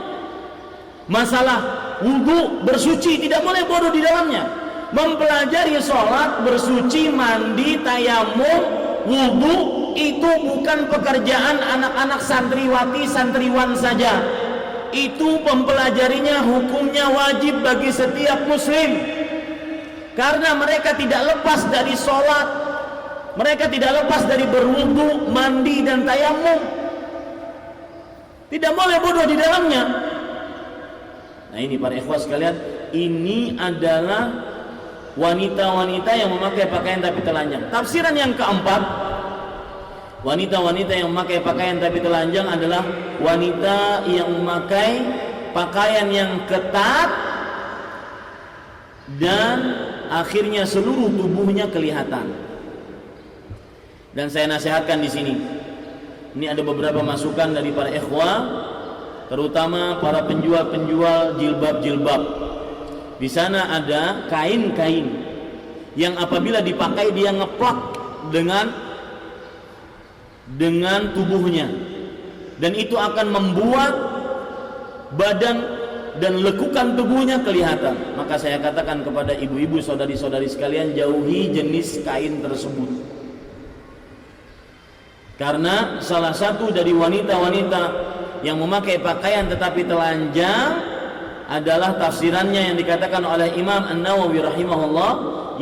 Masalah wudu, bersuci tidak boleh bodoh di dalamnya. Mempelajari sholat, bersuci, mandi, tayamum, wudu itu bukan pekerjaan anak-anak santriwati santriwan saja. Itu mempelajarinya hukumnya wajib bagi setiap muslim, karena mereka tidak lepas dari sholat, mereka tidak lepas dari berwudu, mandi dan tayamum. Tidak boleh bodoh di dalamnya. Nah ini para ikhwah sekalian, ini adalah wanita-wanita yang memakai pakaian tapi telanjang. Tafsiran yang keempat, wanita-wanita yang memakai pakaian tapi telanjang adalah wanita yang memakai pakaian yang ketat dan akhirnya seluruh tubuhnya kelihatan. Dan saya nasihatkan di sini, ini ada beberapa masukan dari para ikhwah, terutama para penjual-penjual jilbab-jilbab. Di sana ada kain-kain yang apabila dipakai dia ngeplak dengan tubuhnya, dan itu akan membuat badan dan lekukan tubuhnya kelihatan. Maka saya katakan kepada ibu-ibu, saudari-saudari sekalian, jauhi jenis kain tersebut, karena salah satu dari wanita-wanita yang memakai pakaian tetapi telanjang adalah tafsirannya yang dikatakan oleh Imam An-Nawawi rahimahullah,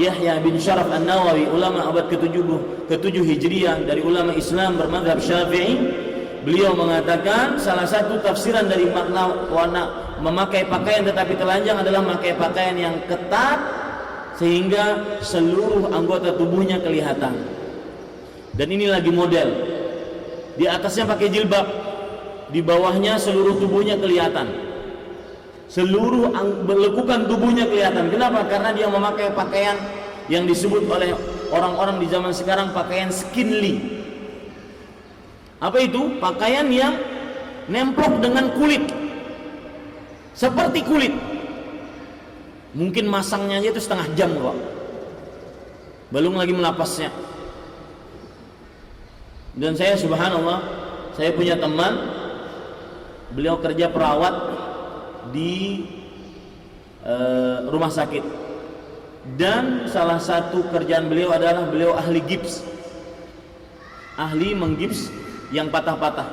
Yahya bin Syaraf An-Nawawi, ulama abad ke-7 Hijriah dari ulama Islam bermadzhab Syafi'i. Beliau mengatakan salah satu tafsiran dari makna warna memakai pakaian tetapi telanjang adalah memakai pakaian yang ketat sehingga seluruh anggota tubuhnya kelihatan. Dan ini lagi model, di atasnya pakai jilbab, di bawahnya seluruh tubuhnya kelihatan, seluruh lekukan tubuhnya kelihatan. Kenapa? Karena dia memakai pakaian yang disebut oleh orang-orang di zaman sekarang pakaian skinly. Apa itu? Pakaian yang nemplok dengan kulit, seperti kulit. Mungkin masangnya aja itu setengah jam kok, belum lagi melapasnya. Dan saya subhanallah, saya punya teman, beliau kerja perawat di rumah sakit, dan salah satu kerjaan beliau adalah beliau ahli gips, ahli menggips yang patah-patah.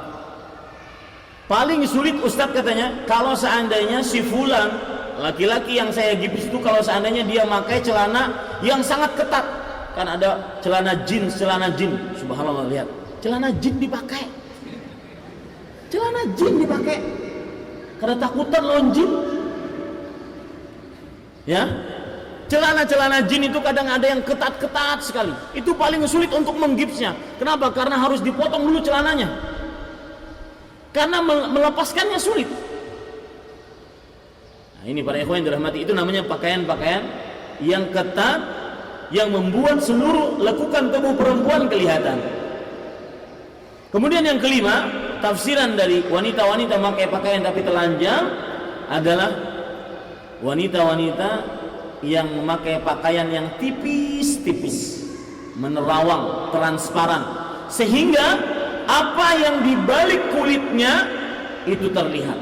Paling sulit Ustadz katanya, kalau seandainya si fulan, laki-laki yang saya gips itu, kalau seandainya dia pakai celana yang sangat ketat, kan ada celana jeans, subhanallah, lihat celana jeans dipakai, karena takutan lonjing. Ya, celana jeans itu kadang ada yang ketat-ketat sekali. Itu paling sulit untuk menggipsnya. Kenapa? Karena harus dipotong dulu celananya, karena melepaskannya sulit. Nah, ini para ikhwan yang dirahmati, itu namanya pakaian-pakaian yang ketat yang membuat seluruh lekukan tubuh perempuan kelihatan. Kemudian yang kelima, tafsiran dari wanita-wanita memakai pakaian tapi telanjang adalah wanita-wanita yang memakai pakaian yang tipis-tipis, menerawang, transparan, sehingga apa yang di balik kulitnya itu terlihat.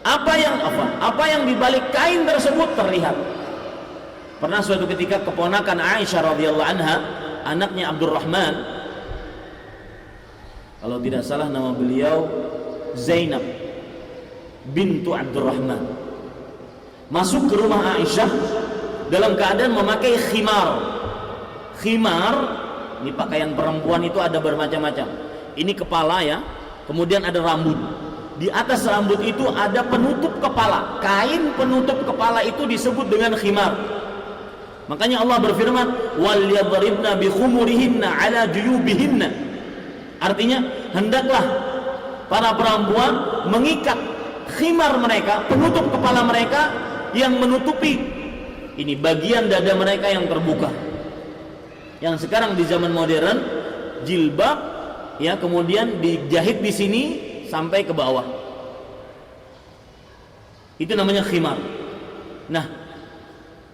Apa yang di balik kain tersebut terlihat. Pernah suatu ketika keponakan Aisyah radhiyallahu anha, anaknya Abdurrahman, kalau tidak salah nama beliau Zainab bintu Abdurrahman, masuk ke rumah Aisyah dalam keadaan memakai khimar. Khimar, ini pakaian perempuan itu ada bermacam-macam. Ini kepala ya, kemudian ada rambut. Di atas rambut itu ada penutup kepala. Kain penutup kepala itu disebut dengan khimar. Makanya Allah berfirman, wal yadribna bi khumurihinna ala juyubihinna. Artinya, hendaklah para perempuan mengikat khimar mereka, penutup kepala mereka yang menutupi ini bagian dada mereka yang terbuka. Yang sekarang di zaman modern, jilbab ya, kemudian dijahit di sini sampai ke bawah. Itu namanya khimar. Nah,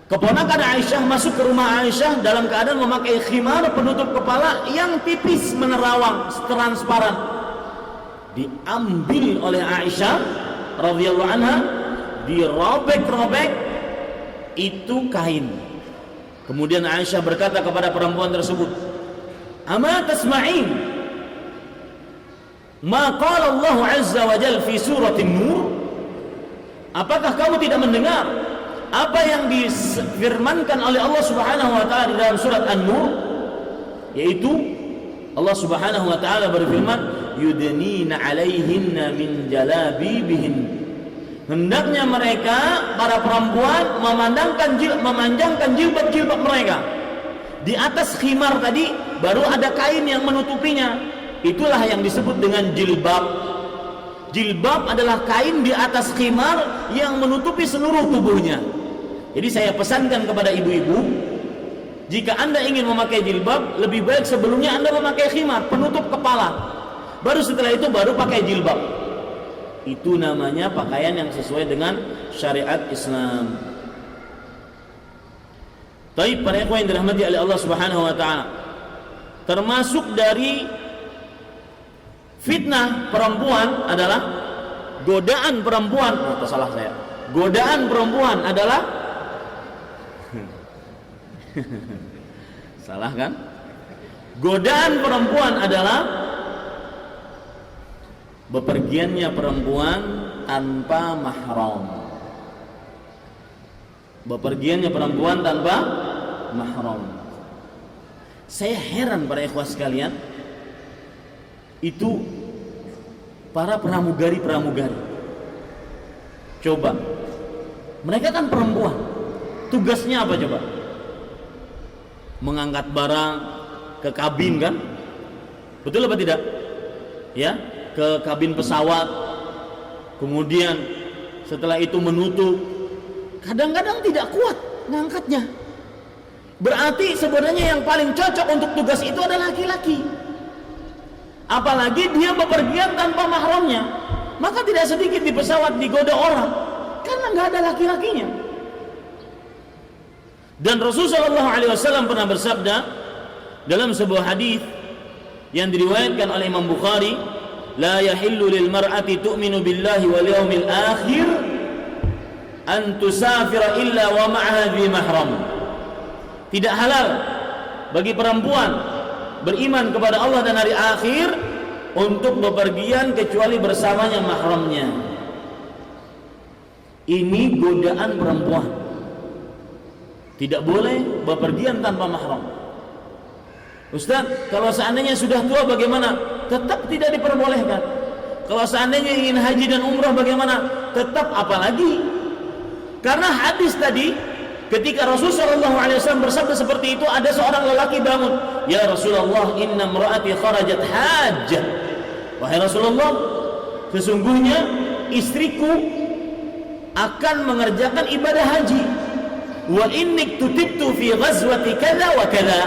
keponakan Aisyah masuk ke rumah Aisyah dalam keadaan memakai khimar penutup kepala yang tipis, menerawang, transparan. Diambil oleh Aisyah radhiyallahu anha, dirobek-robek itu kain. Kemudian Aisyah berkata kepada perempuan tersebut, Ama tasma'in ma qala Allah azza wa jalla fi surati An-Nur? Apakah kamu tidak mendengar apa yang difirmankan oleh Allah Subhanahu wa taala di dalam surat An-Nur, yaitu Allah Subhanahu wa taala berfirman, yudnina 'alaihinna min jalabibihin. Hendaknya mereka, para perempuan, memanjangkan jilbab-jilbab mereka. Di atas khimar tadi baru ada kain yang menutupinya. Itulah yang disebut dengan jilbab. Jilbab adalah kain di atas khimar yang menutupi seluruh tubuhnya. Jadi saya pesankan kepada ibu-ibu, jika Anda ingin memakai jilbab, lebih baik sebelumnya Anda memakai khimar, penutup kepala. Baru setelah itu baru pakai jilbab. Itu namanya pakaian yang sesuai dengan syariat Islam. Taib, para ikhwan yang dirahmati oleh Allah Subhanahu wa taala, termasuk dari fitnah perempuan adalah godaan perempuan. Oh, salah saya. Godaan perempuan adalah salah kan? Godaan perempuan adalah bepergiannya perempuan tanpa mahram. Bepergiannya perempuan tanpa mahram. Saya heran para ikhwah sekalian, itu para pramugari-pramugari. Coba, mereka kan perempuan, tugasnya apa coba? Mengangkat barang ke kabin kan? Betul apa tidak? Ya, ke kabin pesawat. Kemudian setelah itu menutup. Kadang-kadang tidak kuat ngangkatnya. Berarti sebenarnya yang paling cocok untuk tugas itu adalah laki-laki. Apalagi dia bepergian tanpa mahramnya, maka tidak sedikit di pesawat digoda orang karena nggak ada laki-lakinya. Dan Rasulullah SAW pernah bersabda dalam sebuah hadis yang diriwayatkan oleh Imam Bukhari, la yahillu lil mar'ati tu'minu billahi wal yawmil akhir an tusafira illa wa ma'aha dhi mahram. Tidak halal bagi perempuan beriman kepada Allah dan hari akhir untuk bepergian kecuali bersamanya mahramnya. Ini godaan perempuan. Tidak boleh bepergian tanpa mahram. Ustaz, kalau seandainya sudah tua bagaimana? Tetap tidak diperbolehkan. Kalau seandainya ingin haji dan umrah bagaimana? Tetap, apalagi karena hadis tadi ketika Rasulullah SAW bersabda seperti itu, ada seorang lelaki bangun, ya Rasulullah, inna imra'ati kharajat hajjah. Wahai Rasulullah, sesungguhnya istriku akan mengerjakan ibadah haji. Wa inni tutibtu fi ghazwati kadza wa kadza.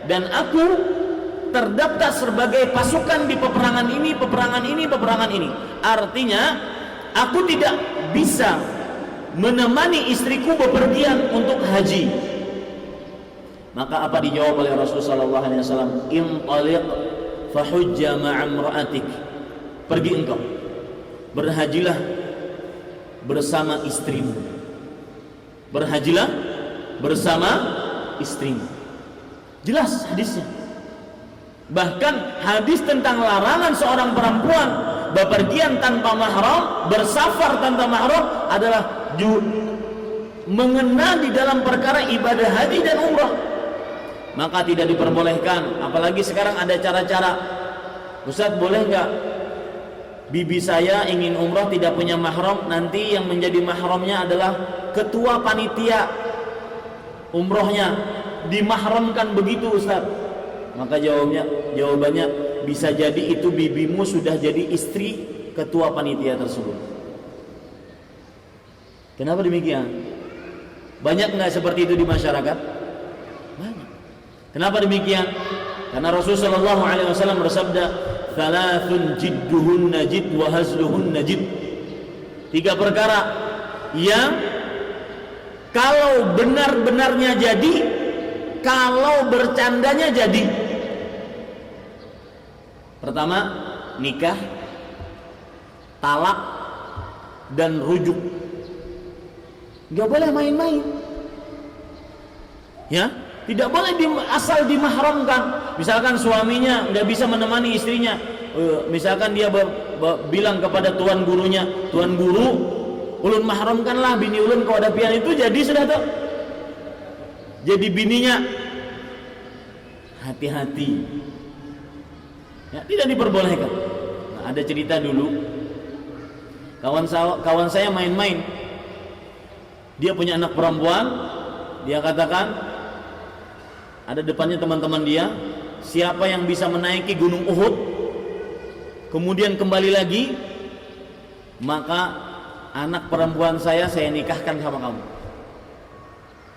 Dan aku terdaftar sebagai pasukan di peperangan ini, peperangan ini, peperangan ini. Artinya, aku tidak bisa menemani istriku bepergian untuk haji. Maka apa dijawab oleh Rasulullah SAW? Intaliq fahujja ma'amra'atik. Pergi engkau, berhajilah bersama istrimu. Berhajilah bersama istrimu. Jelas hadisnya. Bahkan hadis tentang larangan seorang perempuan bepergian tanpa mahram, bersafar tanpa mahram adalah mengena di dalam perkara ibadah haji dan umrah. Maka tidak diperbolehkan. Apalagi sekarang ada cara-cara, Ustaz, boleh nggak bibi saya ingin umrah tidak punya mahram, nanti yang menjadi mahramnya adalah ketua panitia umrohnya, dimahramkan begitu Ustaz? Maka jawabannya bisa jadi itu bibimu sudah jadi istri ketua panitia tersebut. Kenapa demikian? Banyak nggak seperti itu di masyarakat? Banyak. Kenapa demikian? Karena Rasulullah SAW bersabda, "Thalathun jidduhun najid wa hazluhun najid." 3 perkara yang kalau benar-benarnya jadi, kalau bercandanya jadi. Pertama, nikah, talak, dan rujuk. Gak boleh main-main. Ya, Tidak boleh asal dimahramkan. Misalkan suaminya nggak bisa menemani istrinya, misalkan dia bilang kepada tuan gurunya, tuan guru, ulun mahramkanlah bini ulun kau ada pian, itu jadi sudah tuh. Jadi bininya hati-hati, ya, tidak diperbolehkan. Nah, ada cerita dulu, kawan saya main-main, dia punya anak perempuan, dia katakan ada depannya teman-teman dia, siapa yang bisa menaiki gunung Uhud kemudian kembali lagi, maka anak perempuan saya nikahkan sama kamu.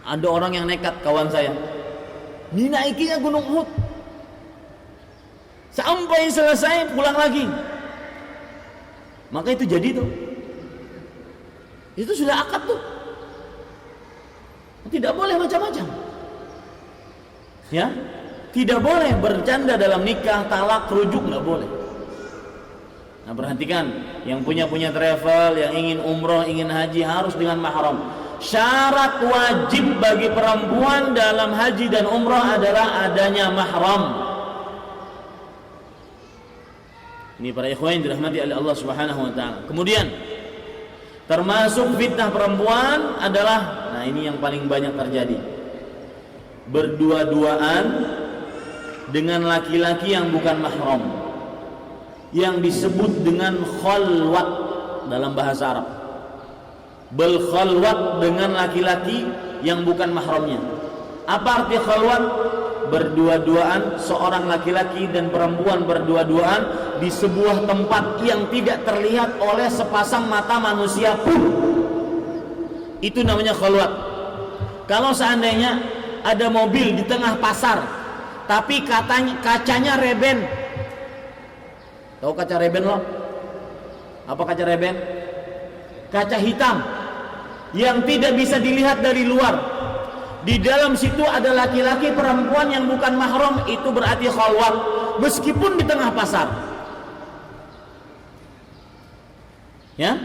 Ada orang yang nekat, kawan saya, dinaikinya gunung Uhud sampai selesai pulang lagi, maka itu jadi tuh, itu sudah akad tuh. Tidak boleh macam-macam, ya, tidak boleh bercanda dalam nikah, talak, rujuk, nggak boleh. Nah, perhatikan, yang punya travel, yang ingin umroh, ingin haji, harus dengan mahram. Syarat wajib bagi perempuan dalam haji dan umroh adalah adanya mahram. Ini para ikhwan yang dirahmati oleh Allah Subhanahu wa taala. Kemudian termasuk fitnah perempuan adalah, nah ini yang paling banyak terjadi, berdua-duaan dengan laki-laki yang bukan mahram, yang disebut dengan khalwat dalam bahasa Arab. Berkhalwat dengan laki-laki yang bukan mahramnya. Apa arti khalwat? Berdua-duaan, seorang laki-laki dan perempuan berdua-duaan di sebuah tempat yang tidak terlihat oleh sepasang mata manusia pun. Itu namanya khalwat. Kalau seandainya ada mobil di tengah pasar, tapi kacanya reben. Tahu kaca reben loh? Apa kaca reben? Kaca hitam yang tidak bisa dilihat dari luar. Di dalam situ ada laki-laki perempuan yang bukan mahram, itu berarti khalwat, meskipun di tengah pasar. Ya?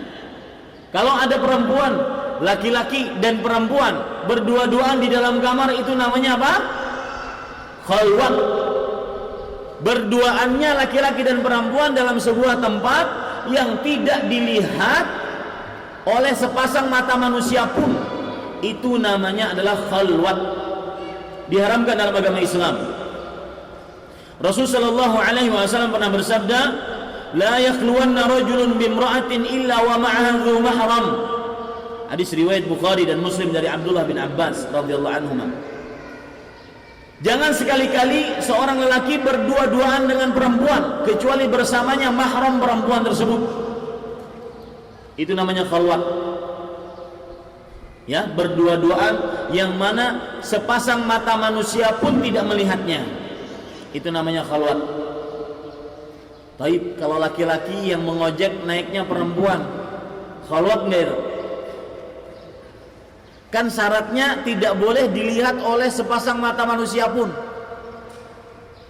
Kalau ada perempuan, laki-laki dan perempuan berdua-duaan di dalam kamar, itu namanya apa? Khalwat. Berduaannya laki-laki dan perempuan dalam sebuah tempat yang tidak dilihat oleh sepasang mata manusia pun, itu namanya adalah khalwat. Diharamkan dalam agama Islam. Rasulullah sallallahu alaihi wasallam pernah bersabda, la yakhluwanna rajulun bimra'atin illa wa ma'aha dhu mahram. Hadis riwayat Bukhari dan Muslim dari Abdullah bin Abbas radhiyallahu anhuma. Jangan sekali-kali seorang lelaki berdua-duaan dengan perempuan kecuali bersamanya mahram perempuan tersebut. Itu namanya khalwat. Ya, berdua-duaan yang mana sepasang mata manusia pun tidak melihatnya. Itu namanya khalwat. Taib, kalau laki-laki yang mengojek naiknya perempuan, khalwat enggak itu? Kan syaratnya tidak boleh dilihat oleh sepasang mata manusia pun.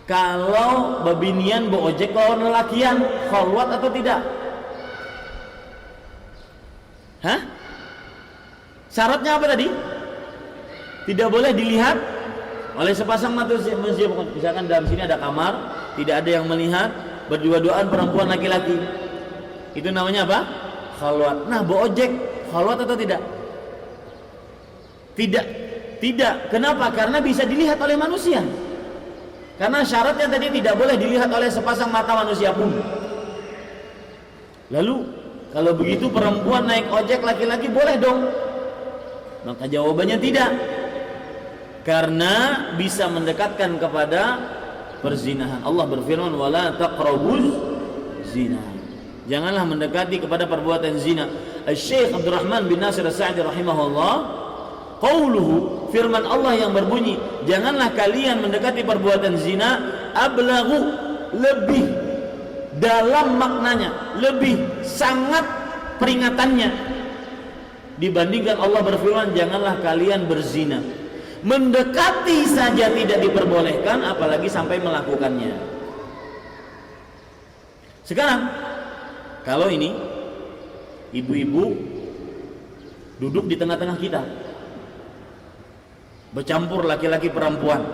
Kalau babinian beojek lawan lelakian, khalwat atau tidak? Hah? Syaratnya apa tadi? Tidak boleh dilihat oleh sepasang manusia. Misalkan dalam sini ada kamar, tidak ada yang melihat, berdua-duaan perempuan laki-laki. Itu namanya apa? Khalwat. Nah, beojek khalwat atau tidak? Tidak. Kenapa? Karena bisa dilihat oleh manusia. Karena syaratnya tadi tidak boleh dilihat oleh sepasang mata manusia pun. Lalu kalau begitu perempuan naik ojek laki-laki boleh dong? Maka jawabannya tidak. Karena bisa mendekatkan kepada perzinahan. Allah berfirman, wala taqrabuz zina. Janganlah mendekati kepada perbuatan zina. Syekh Abdurrahman bin Nasir As-Sa'di rahimahullah, qauluhu, firman Allah yang berbunyi, janganlah kalian mendekati perbuatan zina, ablaghu, lebih dalam maknanya, lebih sangat peringatannya dibandingkan Allah berfirman, janganlah kalian berzina. Mendekati saja tidak diperbolehkan, apalagi sampai melakukannya. Sekarang kalau ini ibu-ibu duduk di tengah-tengah kita, bercampur laki-laki perempuan.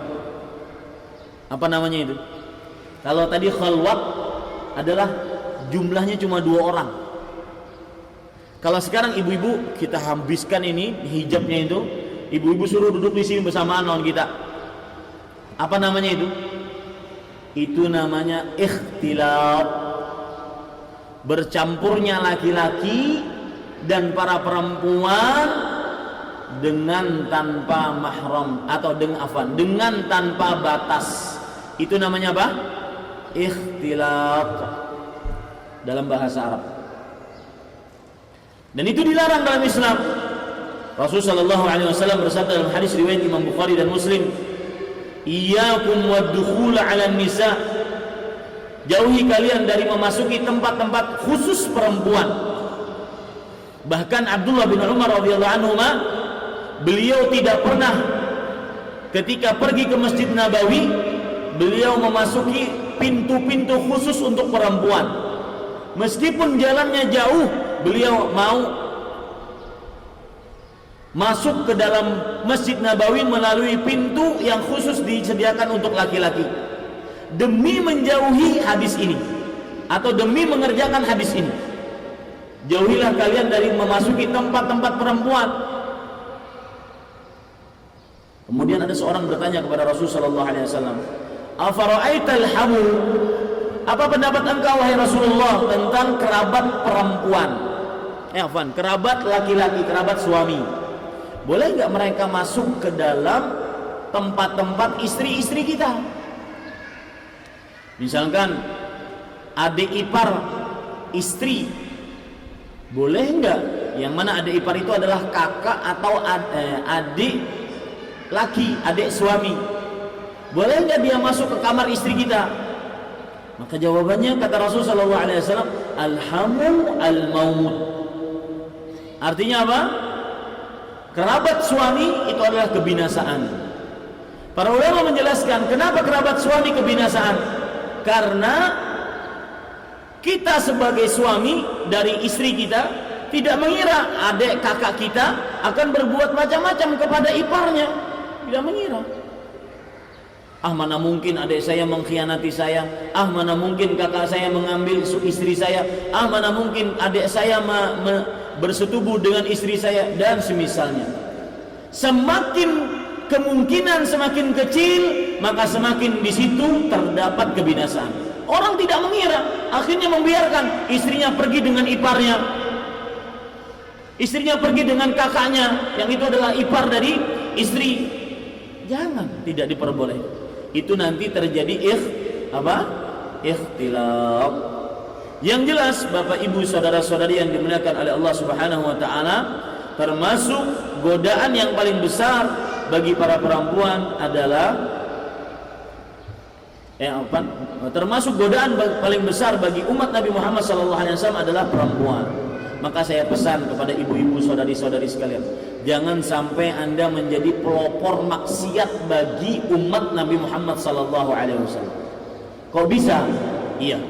Apa namanya itu? Kalau tadi khalwat adalah jumlahnya cuma 2 orang. Kalau sekarang ibu-ibu kita habiskan ini hijabnya itu, ibu-ibu suruh duduk di sini bersamaan lawan kita. Apa namanya itu? Itu namanya ikhtilat. Bercampurnya laki-laki dan para perempuan dengan tanpa mahram atau dengan tanpa batas. Itu namanya apa? Ikhtilat dalam bahasa Arab. Dan itu dilarang dalam Islam. Rasulullah sallallahu alaihi wasallam bersabda dalam hadis riwayat Imam Bukhari dan Muslim, "Iyyakum wad-dukhul 'ala nisa." Jauhi kalian dari memasuki tempat-tempat khusus perempuan. Bahkan Abdullah bin Umar radhiyallahu anhu, beliau tidak pernah ketika pergi ke Masjid Nabawi, beliau memasuki pintu-pintu khusus untuk perempuan. Meskipun jalannya jauh, beliau mau masuk ke dalam Masjid Nabawi melalui pintu yang khusus disediakan untuk laki-laki, demi menjauhi hadis ini atau demi mengerjakan hadis ini. Jauhilah kalian dari memasuki tempat-tempat perempuan. Kemudian ada seorang bertanya kepada Rasulullah sallallahu alaihi wasallam, "Afara'aital hamu?" Apa pendapat engkau wahai Rasulullah tentang kerabat perempuan? Kerabat laki-laki, kerabat suami. Boleh enggak mereka masuk ke dalam tempat-tempat istri-istri kita? Misalkan adik ipar istri, boleh enggak? Yang mana adik ipar itu adalah kakak atau adik laki, adik suami. Boleh enggak dia masuk ke kamar istri kita? Maka jawabannya kata Rasul sallallahu alaihi wasallam, alhamu al-maut. Artinya apa? Kerabat suami itu adalah kebinasaan. Para ulama menjelaskan kenapa kerabat suami kebinasaan? Karena kita sebagai suami dari istri kita tidak mengira adik kakak kita akan berbuat macam-macam kepada iparnya. Tidak mengira. Mana mungkin adik saya mengkhianati saya, mana mungkin kakak saya mengambil istri saya, mana mungkin adik saya bersetubuh dengan istri saya, dan semisalnya. Semakin kemungkinan semakin kecil, maka semakin di situ terdapat kebinasaan. Orang tidak mengira, akhirnya membiarkan istrinya pergi dengan iparnya, istrinya pergi dengan kakaknya, yang itu adalah ipar dari istri. Jangan, tidak diperbolehkan. Itu nanti terjadi ikhtilaf. Yang jelas Bapak Ibu saudara-saudari yang dimuliakan oleh Allah Subhanahu wa taala, termasuk godaan yang paling besar bagi para perempuan adalah termasuk godaan paling besar bagi umat Nabi Muhammad SAW adalah perempuan. Maka saya pesan kepada ibu-ibu saudari-saudari sekalian, jangan sampai Anda menjadi pelopor maksiat bagi umat Nabi Muhammad SAW. Kok bisa? Iya.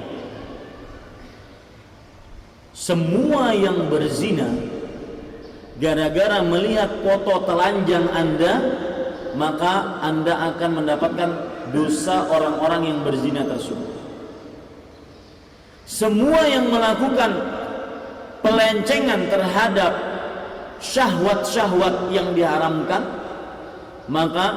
Semua yang berzina gara-gara melihat foto telanjang Anda, maka Anda akan mendapatkan dosa orang-orang yang berzina tersebut. Semua yang melakukan pelencengan terhadap syahwat-syahwat yang diharamkan, maka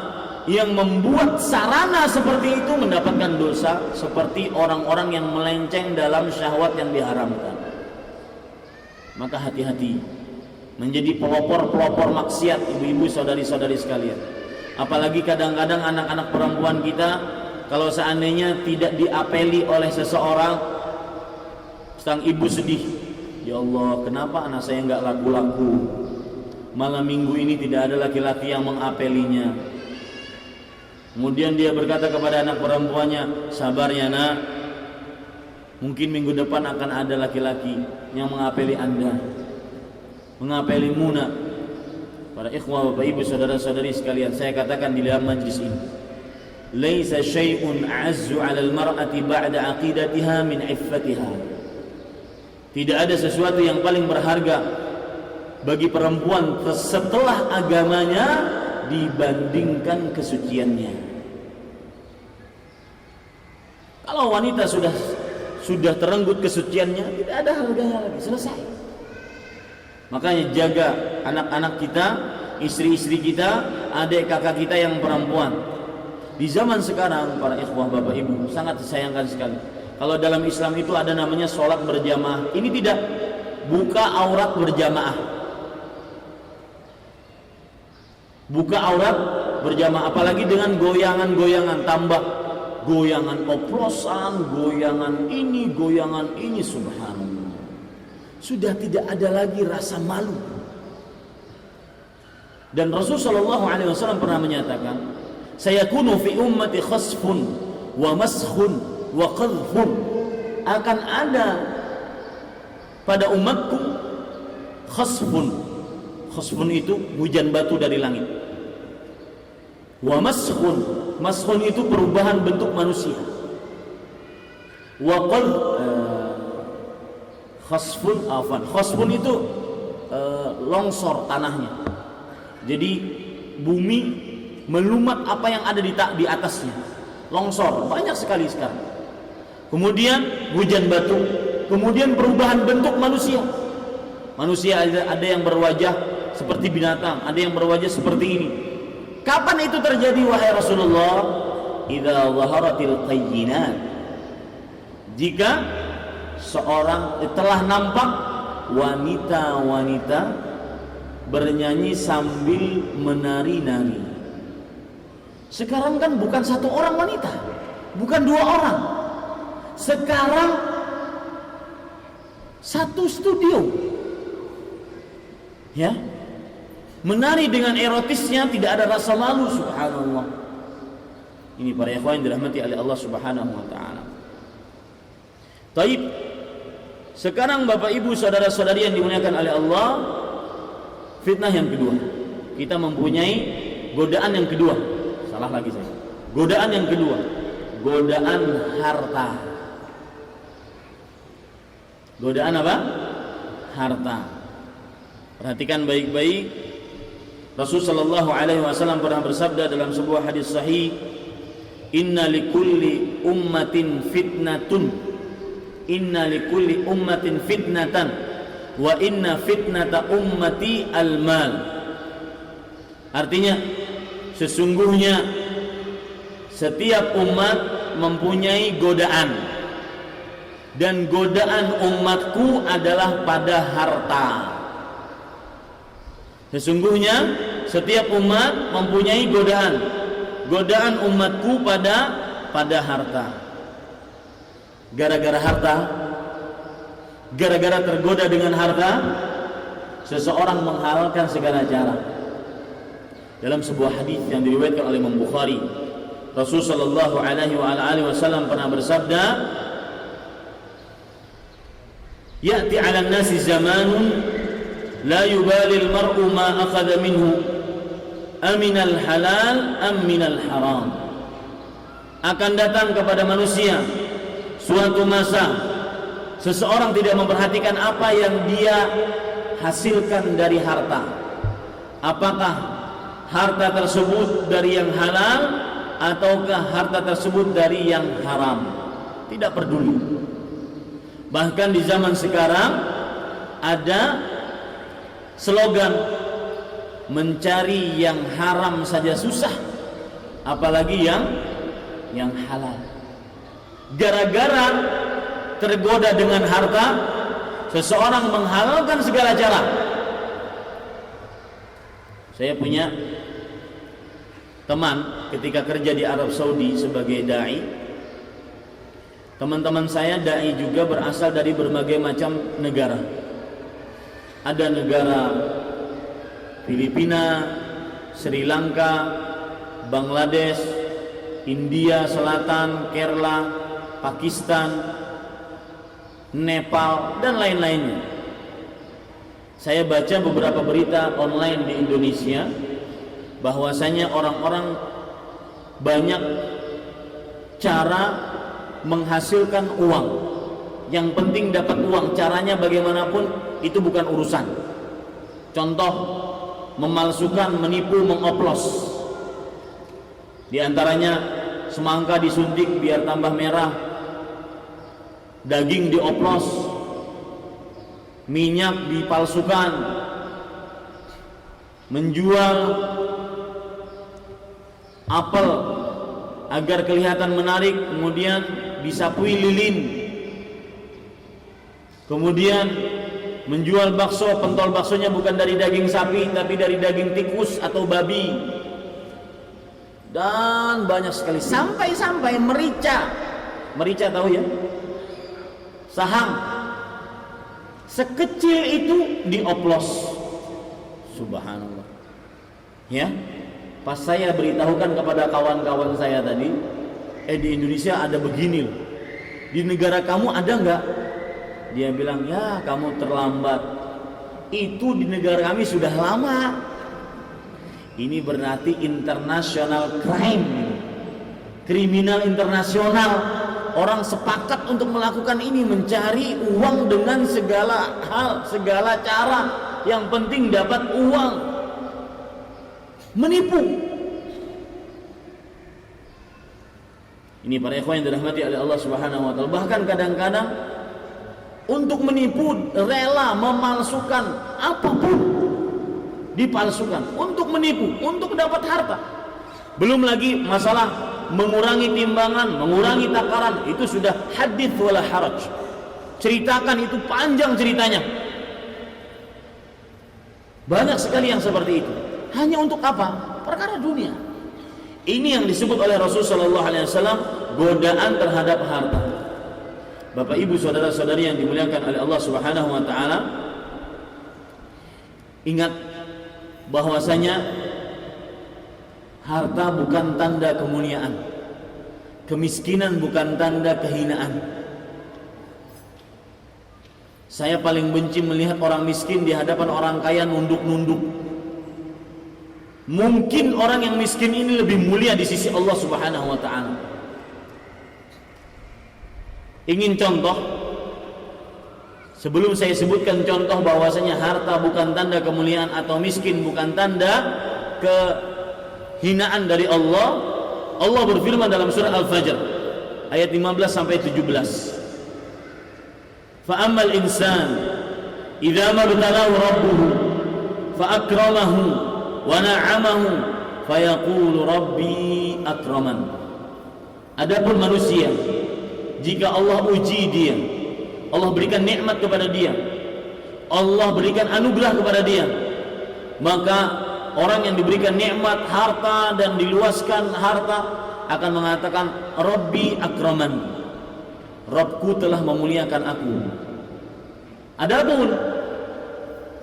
yang membuat sarana seperti itu mendapatkan dosa seperti orang-orang yang melenceng dalam syahwat yang diharamkan. Maka hati-hati menjadi pelopor-pelopor maksiat ibu-ibu saudari-saudari sekalian. Apalagi kadang-kadang anak-anak perempuan kita, kalau seandainya tidak diapeli oleh seseorang, sang ibu sedih, ya Allah, kenapa anak saya nggak laku-laku? Malam minggu ini tidak ada laki-laki yang mengapelinya. Kemudian dia berkata kepada anak perempuannya, sabar ya nak, mungkin minggu depan akan ada laki-laki yang mengapeli anda, mengapelimu nak. Para ikhwah, bapak ibu, saudara-saudari sekalian, saya katakan di dalam majlis ini, laisa syai'un a'azzu 'alal mar'ati ba'da 'aqidatiha min 'iffatiha. Tidak ada sesuatu yang paling berharga bagi perempuan setelah agamanya dibandingkan kesuciannya. Kalau wanita sudah terenggut kesuciannya, tidak ada harganya lagi, selesai. Makanya jaga anak-anak kita, istri-istri kita, adik kakak kita yang perempuan. Di zaman sekarang, para ikhwah bapak ibu, sangat disayangkan sekali. Kalau dalam Islam itu ada namanya sholat berjamaah. Ini tidak buka aurat berjamaah. Buka aurat berjamaah, apalagi dengan goyangan-goyangan, tambah goyangan oplosan, goyangan ini, subhanallah. Sudah tidak ada lagi rasa malu. Dan Rasulullah SAW pernah menyatakan, sayakunu fi ummati khasfun wa maskhun wa qadhfun. Akan ada pada umatku khasfun. Khasfun itu hujan batu dari langit. Wa maskhun, maskhun itu perubahan bentuk manusia. Wa khasfun itu longsor tanahnya. Jadi bumi melumat apa yang ada di atasnya. Longsor banyak sekali sekarang. Kemudian hujan batu, kemudian perubahan bentuk manusia. Manusia ada yang berwajah seperti binatang, ada yang berwajah seperti ini. Kapan itu terjadi wahai Rasulullah? Idza zaharatil qayyinat. Jika seorang telah nampak wanita-wanita bernyanyi sambil menari-nari. Sekarang kan bukan satu orang wanita, bukan dua orang. Sekarang satu studio. Ya. Menari dengan erotisnya, tidak ada rasa malu, subhanallah. Ini para ikhwan yang dirahmati oleh Allah Subhanahu wa taala. Taib. Sekarang Bapak Ibu saudara-saudari yang dimuliakan oleh Allah, fitnah yang kedua. Kita mempunyai godaan yang kedua. Salah lagi saya. Godaan yang kedua, godaan harta. Godaan apa? Harta. Perhatikan baik-baik. Rasul sallallahu alaihi wasallam pernah bersabda dalam sebuah hadis sahih, "Inna likulli ummatin fitnatun. Inna likulli ummatin fitnatan wa inna fitnata ummati al-mal." Artinya, sesungguhnya setiap umat mempunyai godaan, dan godaan umatku adalah pada harta. Sesungguhnya setiap umat mempunyai godaan. Godaan umatku pada harta. Gara-gara harta, gara-gara tergoda dengan harta, seseorang menghalalkan segala cara. Dalam sebuah hadis yang diriwayatkan oleh Imam Bukhari, Rasul sallallahu alaihi wasallam pernah bersabda, "Ya'ti 'alan nasi zamanun la yubali al-mar'u ma akhadha minhu aminal halal am minal haram." Akan datang kepada manusia suatu masa seseorang tidak memperhatikan apa yang dia hasilkan dari harta. Apakah harta tersebut dari yang halal ataukah harta tersebut dari yang haram? Tidak peduli. Bahkan di zaman sekarang ada slogan mencari yang haram saja susah, apalagi yang halal. Gara-gara tergoda dengan harta, seseorang menghalalkan segala cara. Saya punya teman ketika kerja di Arab Saudi sebagai dai. Teman-teman saya dai juga berasal dari berbagai macam negara. Ada negara Filipina, Sri Lanka, Bangladesh, India Selatan, Kerala, Pakistan, Nepal, dan lain-lainnya. Saya baca beberapa berita online di Indonesia bahwasanya orang-orang banyak cara menghasilkan uang. Yang penting dapat uang, caranya bagaimanapun itu bukan urusan. Contoh, memalsukan, menipu, mengoplos. Di antaranya semangka disuntik biar tambah merah, daging dioplos, minyak dipalsukan, menjual apel agar kelihatan menarik, kemudian disapui lilin, kemudian menjual bakso, pentol baksonya bukan dari daging sapi tapi dari daging tikus atau babi, dan banyak sekali, sampai merica tahu ya, saham sekecil itu dioplos. Subhanallah ya. Pas saya beritahukan kepada kawan-kawan saya tadi, di Indonesia ada begini loh, di negara kamu ada enggak? Dia bilang, ya kamu terlambat, itu di negara kami sudah lama. Ini berarti international crime, kriminal internasional. Orang sepakat untuk melakukan ini, mencari uang dengan segala hal, segala cara, yang penting dapat uang, menipu. Ini para ikhwan yang dirahmati oleh Allah Subhanahu wa taala. Bahkan kadang-kadang untuk menipu rela memalsukan apapun, dipalsukan untuk menipu, untuk dapat harta. Belum lagi masalah mengurangi timbangan, mengurangi takaran, itu sudah hadits wala haraj. Ceritakan, itu panjang ceritanya. Banyak sekali yang seperti itu. Hanya untuk apa? Perkara dunia. Ini yang disebut oleh Rasulullah SAW godaan terhadap harta. Bapak ibu saudara-saudari yang dimuliakan oleh Allah Subhanahu wa taala, ingat bahwasanya harta bukan tanda kemuliaan, kemiskinan bukan tanda kehinaan. Saya paling benci melihat orang miskin di hadapan orang kaya nunduk-nunduk. Mungkin orang yang miskin ini lebih mulia di sisi Allah Subhanahu wa taala. Ingin contoh? Sebelum saya sebutkan contoh bahwasanya harta bukan tanda kemuliaan atau miskin bukan tanda kehinaan dari Allah, Allah berfirman dalam surah Al-Fajr ayat 15 sampai 17. Fa ammal insan idza mabtalahu rabbuhu fa akramahu wa na'amahu fa yaqulu rabbi akraman. Adapun manusia, jika Allah uji dia, Allah berikan nikmat kepada dia, Allah berikan anugerah kepada dia, maka orang yang diberikan nikmat harta dan diluaskan harta akan mengatakan Rabbi akraman, Rabbku telah memuliakan aku. Adapun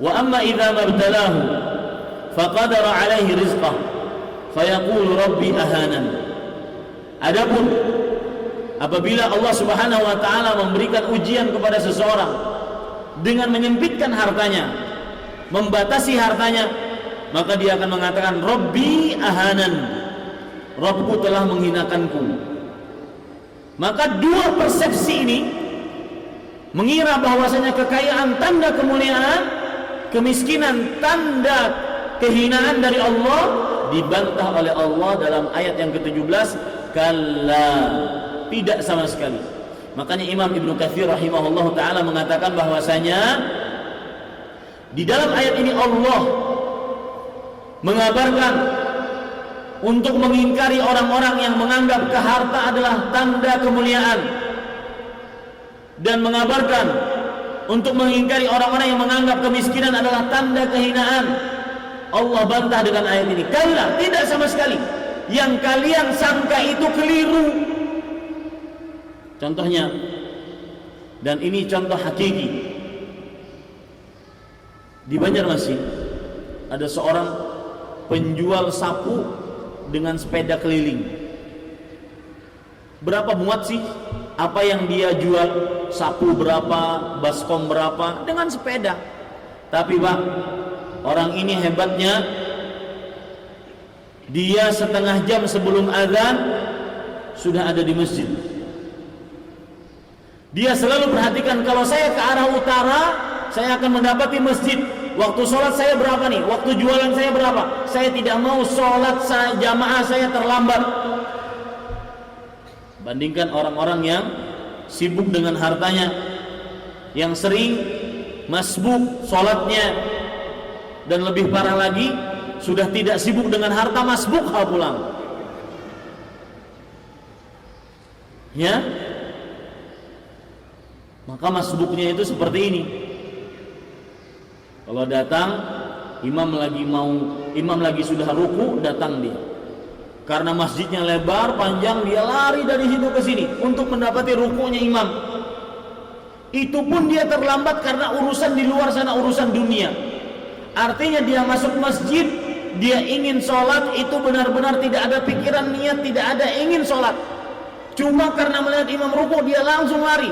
wa amma idza mabtalahu faqadara alaihi rizqah fayaqulu Rabbi ahanan. Adapun apabila Allah Subhanahu wa taala memberikan ujian kepada seseorang dengan menyempitkan hartanya, membatasi hartanya, maka dia akan mengatakan Rabbi ahanan, Rabbku telah menghinakanku. Maka dua persepsi ini mengira bahwasanya kekayaan tanda kemuliaan, kemiskinan tanda kehinaan dari Allah, dibantah oleh Allah dalam ayat yang ke-17, kalla, tidak sama sekali. Makanya Imam Ibnu Katsir rahimahullah taala mengatakan bahwasanya di dalam ayat ini Allah mengabarkan untuk mengingkari orang-orang yang menganggap harta adalah tanda kemuliaan, dan mengabarkan untuk mengingkari orang-orang yang menganggap kemiskinan adalah tanda kehinaan. Allah bantah dengan ayat ini, kalla, tidak sama sekali. Yang kalian sangka itu keliru. Contohnya, dan ini contoh hakiki, di Banjarmasin ada seorang penjual sapu dengan sepeda keliling. Berapa muat sih apa yang dia jual? Sapu berapa, baskom berapa, dengan sepeda. Tapi Pak, orang ini hebatnya, dia setengah jam sebelum azan sudah ada di masjid. Dia selalu perhatikan, kalau saya ke arah utara, saya akan mendapati masjid. waktu sholat saya berapa nih, waktu jualan saya berapa. Saya tidak mau sholat jamaah saya terlambat. Bandingkan orang-orang yang sibuk dengan hartanya, yang sering masbuk sholatnya, dan lebih parah lagi, sudah tidak sibuk dengan harta, masbuk hal pulang. Ya, maka masbuknya itu seperti ini. Kalau datang imam lagi sudah ruku, datang dia. Karena masjidnya lebar, panjang, dia lari dari situ ke sini untuk mendapati rukunya imam. Itu pun dia terlambat karena urusan di luar sana, urusan dunia. Artinya dia masuk masjid, dia ingin sholat, itu benar-benar tidak ada pikiran niat, tidak ada ingin sholat. Cuma karena melihat imam ruku, dia langsung lari.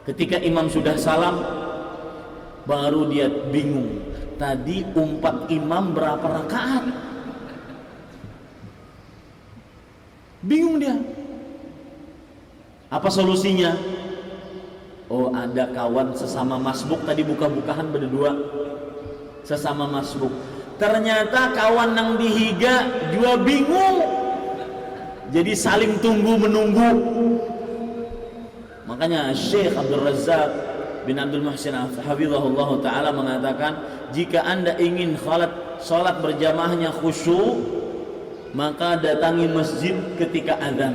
Ketika imam sudah salam, baru dia bingung. Tadi umpat imam berapa rakaat? Bingung dia. Apa solusinya? Oh, ada kawan sesama masbuk tadi buka-bukahan berdua, sesama masbuk. Ternyata kawan nang dihiga juga bingung. Jadi saling tunggu menunggu. Makanya Syekh Abdul Razak bin Abdul Muhsin hafizahullah ta'ala mengatakan, jika anda ingin salat berjamaahnya khusyuk, maka datangi masjid ketika azan.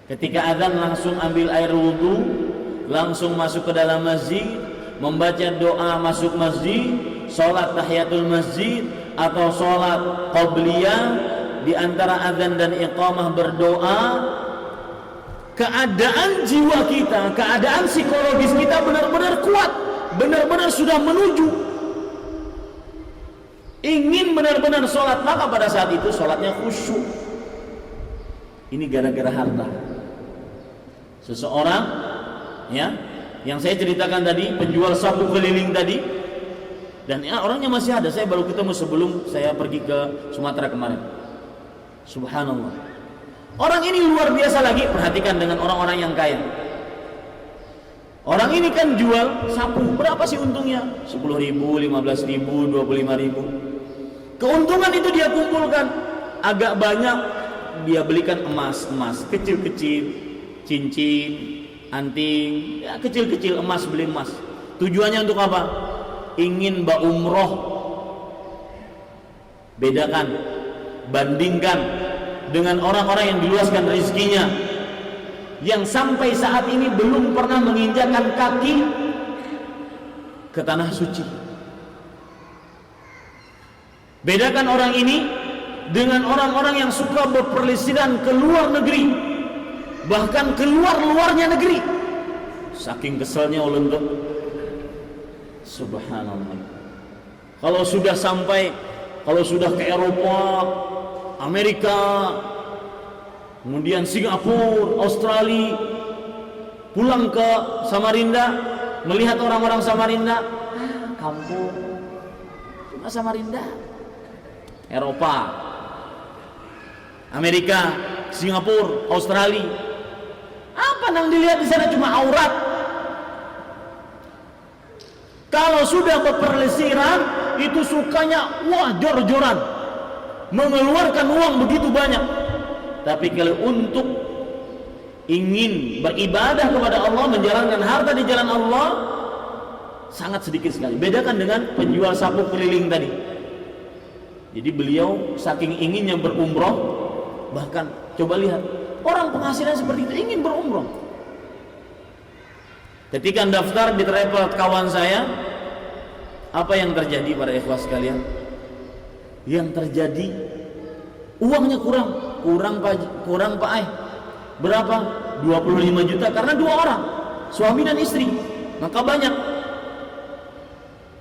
Ketika azan langsung ambil air wudu, langsung masuk ke dalam masjid, membaca doa masuk masjid, salat tahiyatul masjid atau salat qabliyah. Di antara azan dan iqamah berdoa, keadaan jiwa kita, keadaan psikologis kita benar-benar kuat, benar-benar sudah menuju ingin benar-benar sholat, maka pada saat itu sholatnya khusyuk. Ini gara-gara harta. Seseorang, ya, yang saya ceritakan tadi, penjual sapu keliling tadi, dan ya, orangnya masih ada. Saya baru ketemu sebelum saya pergi ke Sumatera kemarin. Subhanallah. Orang ini luar biasa lagi, perhatikan dengan orang-orang yang kaya. Orang ini kan jual sapu, berapa sih untungnya? 10.000, 15.000, 25.000. Keuntungan itu dia kumpulkan. Agak banyak dia belikan emas kecil-kecil, cincin, anting, ya kecil-kecil, emas, beli emas. Tujuannya untuk apa? Ingin umroh. Bedakan, bandingkan dengan orang-orang yang diluaskan rezekinya, yang sampai saat ini belum pernah menginjakkan kaki ke tanah suci. Bedakan orang ini dengan orang-orang yang suka berperlisiran ke luar negeri, bahkan keluar-luarnya negeri. Saking keselnya ulun tuh, subhanallah. Kalau sudah ke Eropa, Amerika, kemudian Singapura, Australia, pulang ke Samarinda, melihat orang-orang Samarinda, kampung, cuma Samarinda. Eropa, Amerika, Singapura, Australia, apa yang dilihat di sana? Cuma aurat. Kalau sudah berperlesiran, itu sukanya wah jor-joran, mengeluarkan uang begitu banyak. Tapi kalau untuk ingin beribadah kepada Allah, menjalankan harta di jalan Allah, sangat sedikit sekali. Bedakan dengan penjual sapu keliling tadi. Jadi beliau saking inginnya berumroh, bahkan coba lihat orang penghasilan seperti itu ingin berumroh. Ketika daftar di travel kawan saya, apa yang terjadi para ikhwas sekalian? Yang terjadi uangnya kurang Pak Ai. Berapa? 25 juta karena 2 orang, suami dan istri. Maka banyak.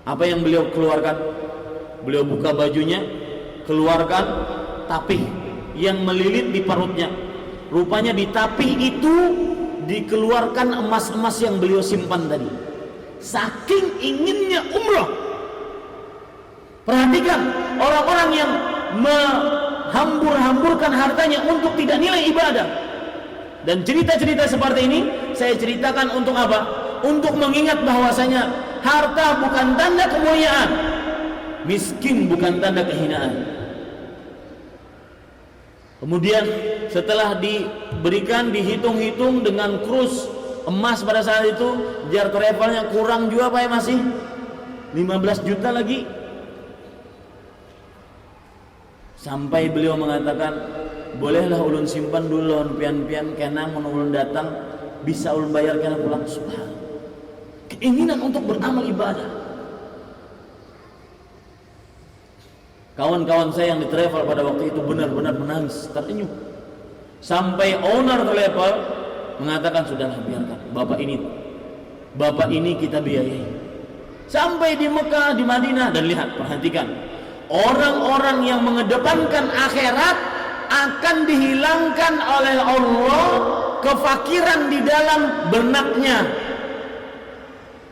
Apa yang beliau keluarkan? Beliau buka bajunya, keluarkan tapih yang melilit di perutnya. Rupanya di tapih itu dikeluarkan emas-emas yang beliau simpan tadi. Saking inginnya umrah. Perhatikan orang-orang yang menghambur-hamburkan hartanya untuk tidak nilai ibadah. Dan cerita-cerita seperti ini saya ceritakan untuk apa? Untuk mengingat bahwasanya harta bukan tanda kemuliaan, miskin bukan tanda kehinaan. Kemudian setelah diberikan, dihitung-hitung dengan krus emas pada saat itu, jar travelnya kurang juga Pak ya, masih 15 juta lagi. Sampai beliau mengatakan, bolehlah ulun simpan dulu lawan pian-pian kena mun ulun datang bisa ulun bayar kena pulang. Subhanallah. Keinginan untuk beramal ibadah. Kawan-kawan saya yang di travel pada waktu itu benar-benar menangis, terenyuh. Sampai owner travel mengatakan, sudahlah biarkan, bapak ini kita biayai. Sampai di Mekah, di Madinah, dan lihat, perhatikan, orang-orang yang mengedepankan akhirat akan dihilangkan oleh Allah kefakiran di dalam benaknya.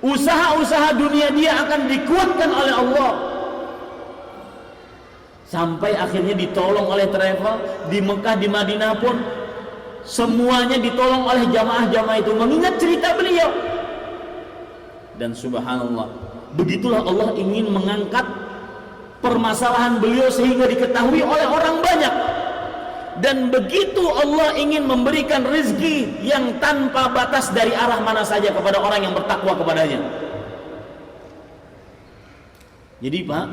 Usaha-usaha dunia dia akan dikuatkan oleh Allah. Sampai akhirnya ditolong oleh travel di Mekah, di Madinah pun semuanya ditolong oleh jamaah-jamaah itu mengingat cerita beliau. Dan subhanallah, begitulah Allah ingin mengangkat permasalahan beliau sehingga diketahui oleh orang banyak. Dan begitu Allah ingin memberikan rezeki yang tanpa batas dari arah mana saja kepada orang yang bertakwa kepadanya. Jadi Pak,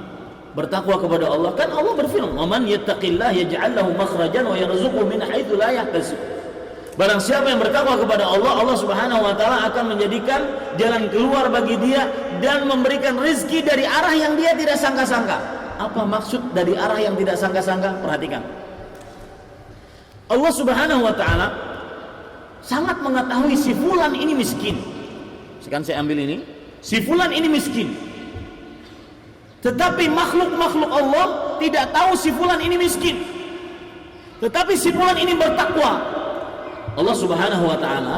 bertakwa kepada Allah, kan Allah berfirman, "Man yattaqillah yaj'al lahu makhrajan wa yarzuqhu min haitsu la yahtasib." Barang siapa yang bertakwa kepada Allah, Allah Subhanahu wa taala akan menjadikan jalan keluar bagi dia dan memberikan rezeki dari arah yang dia tidak sangka-sangka. Apa maksud dari arah yang tidak sangka-sangka? Perhatikan. Allah Subhanahu wa taala sangat mengetahui si fulan ini miskin. Sekarang saya ambil ini, si fulan ini miskin. Tetapi makhluk-makhluk Allah tidak tahu si fulan ini miskin. Tetapi si fulan ini bertakwa. Allah Subhanahu wa taala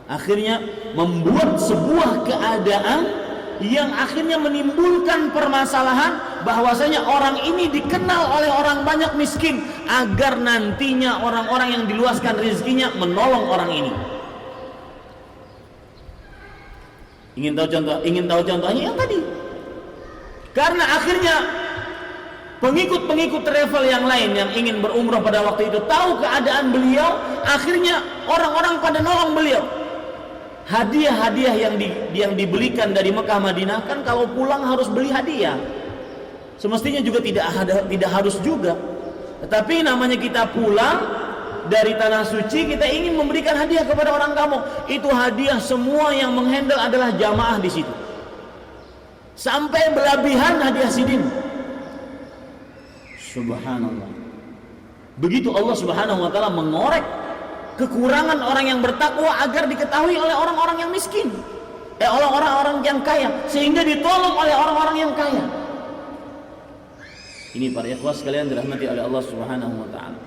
akhirnya membuat sebuah keadaan yang akhirnya menimbulkan permasalahan bahwasanya orang ini dikenal oleh orang banyak miskin agar nantinya orang-orang yang diluaskan rezekinya menolong orang ini. Ingin tahu contohnya yang tadi. Karena akhirnya pengikut-pengikut travel yang lain yang ingin berumrah pada waktu itu tahu keadaan beliau, akhirnya orang-orang pada nolong beliau. Hadiah-hadiah yang dibelikan dari Mekah Madinah, kan kalau pulang harus beli hadiah. Semestinya juga tidak harus juga. Tetapi namanya kita pulang dari tanah suci, kita ingin memberikan hadiah kepada orang kampung. Itu hadiah semua yang menghandle adalah jamaah di situ. Sampai berlebihan hadiah sidin. Subhanallah. Begitu Allah Subhanahu wa taala mengorek kekurangan orang yang bertakwa agar diketahui oleh orang-orang yang miskin, oleh orang-orang yang kaya, sehingga ditolong oleh orang-orang yang kaya. Ini para ikhwas sekalian dirahmati oleh Allah Subhanahu wa taala.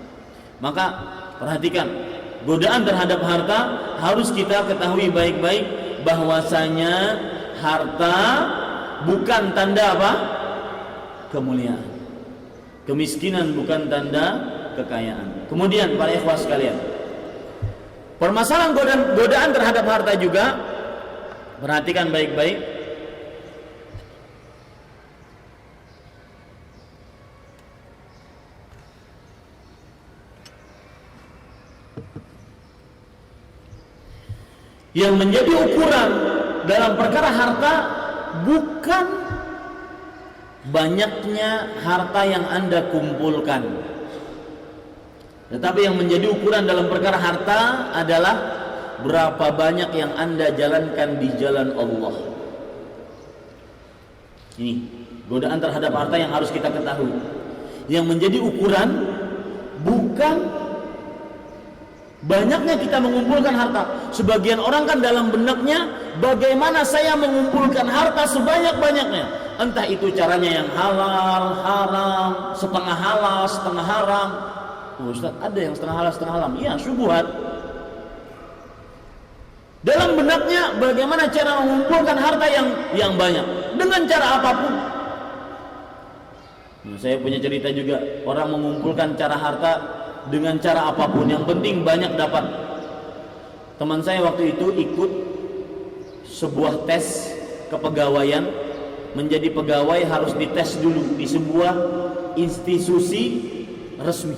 Maka perhatikan, godaan terhadap harta harus kita ketahui baik-baik bahwasanya harta bukan tanda apa? Kemuliaan. Kemiskinan bukan tanda kekayaan. Kemudian para ikhwas sekalian, permasalahan godaan terhadap harta juga perhatikan baik-baik. Yang menjadi ukuran dalam perkara harta bukan banyaknya harta yang Anda kumpulkan, tetapi yang menjadi ukuran dalam perkara harta adalah berapa banyak yang Anda jalankan di jalan Allah. Ini godaan terhadap harta yang harus kita ketahui. Yang menjadi ukuran bukan banyaknya kita mengumpulkan harta. Sebagian orang kan dalam benaknya, bagaimana saya mengumpulkan harta sebanyak-banyaknya. Entah itu caranya yang halal, haram, setengah halal, setengah haram. Ustaz, ada yang setengah halal, setengah haram. Iya, syubhat. Dalam benaknya bagaimana cara mengumpulkan harta yang banyak dengan cara apapun. Nah, saya punya cerita juga, orang mengumpulkan cara harta dengan cara apapun, yang penting banyak dapat. Teman saya waktu itu ikut sebuah tes kepegawaian. Menjadi pegawai harus dites dulu di sebuah institusi resmi.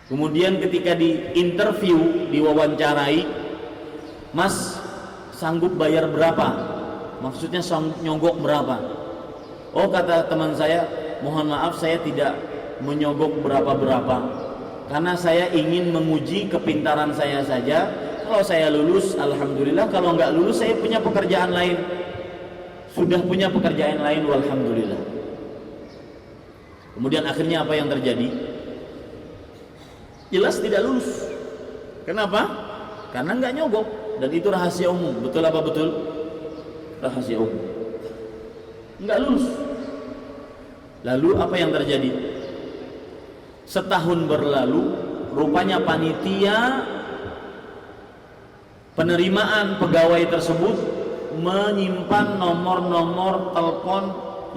Kemudian ketika di interview, diwawancarai, Mas sanggup bayar berapa? Maksudnya sanggup nyogok berapa? Oh, kata teman saya, mohon maaf saya tidak menyogok berapa-berapa, karena saya ingin menguji kepintaran saya saja. Kalau saya lulus, alhamdulillah. Kalau nggak lulus, saya punya pekerjaan lain. Sudah punya pekerjaan lain, walhamdulillah. Kemudian akhirnya apa yang terjadi? Jelas tidak lulus. Kenapa? Karena nggak nyogok, dan itu rahasia umum. Betul apa betul? Rahasia umum. Nggak lulus. Lalu apa yang terjadi? Setahun berlalu, rupanya panitia penerimaan pegawai tersebut menyimpan nomor-nomor telepon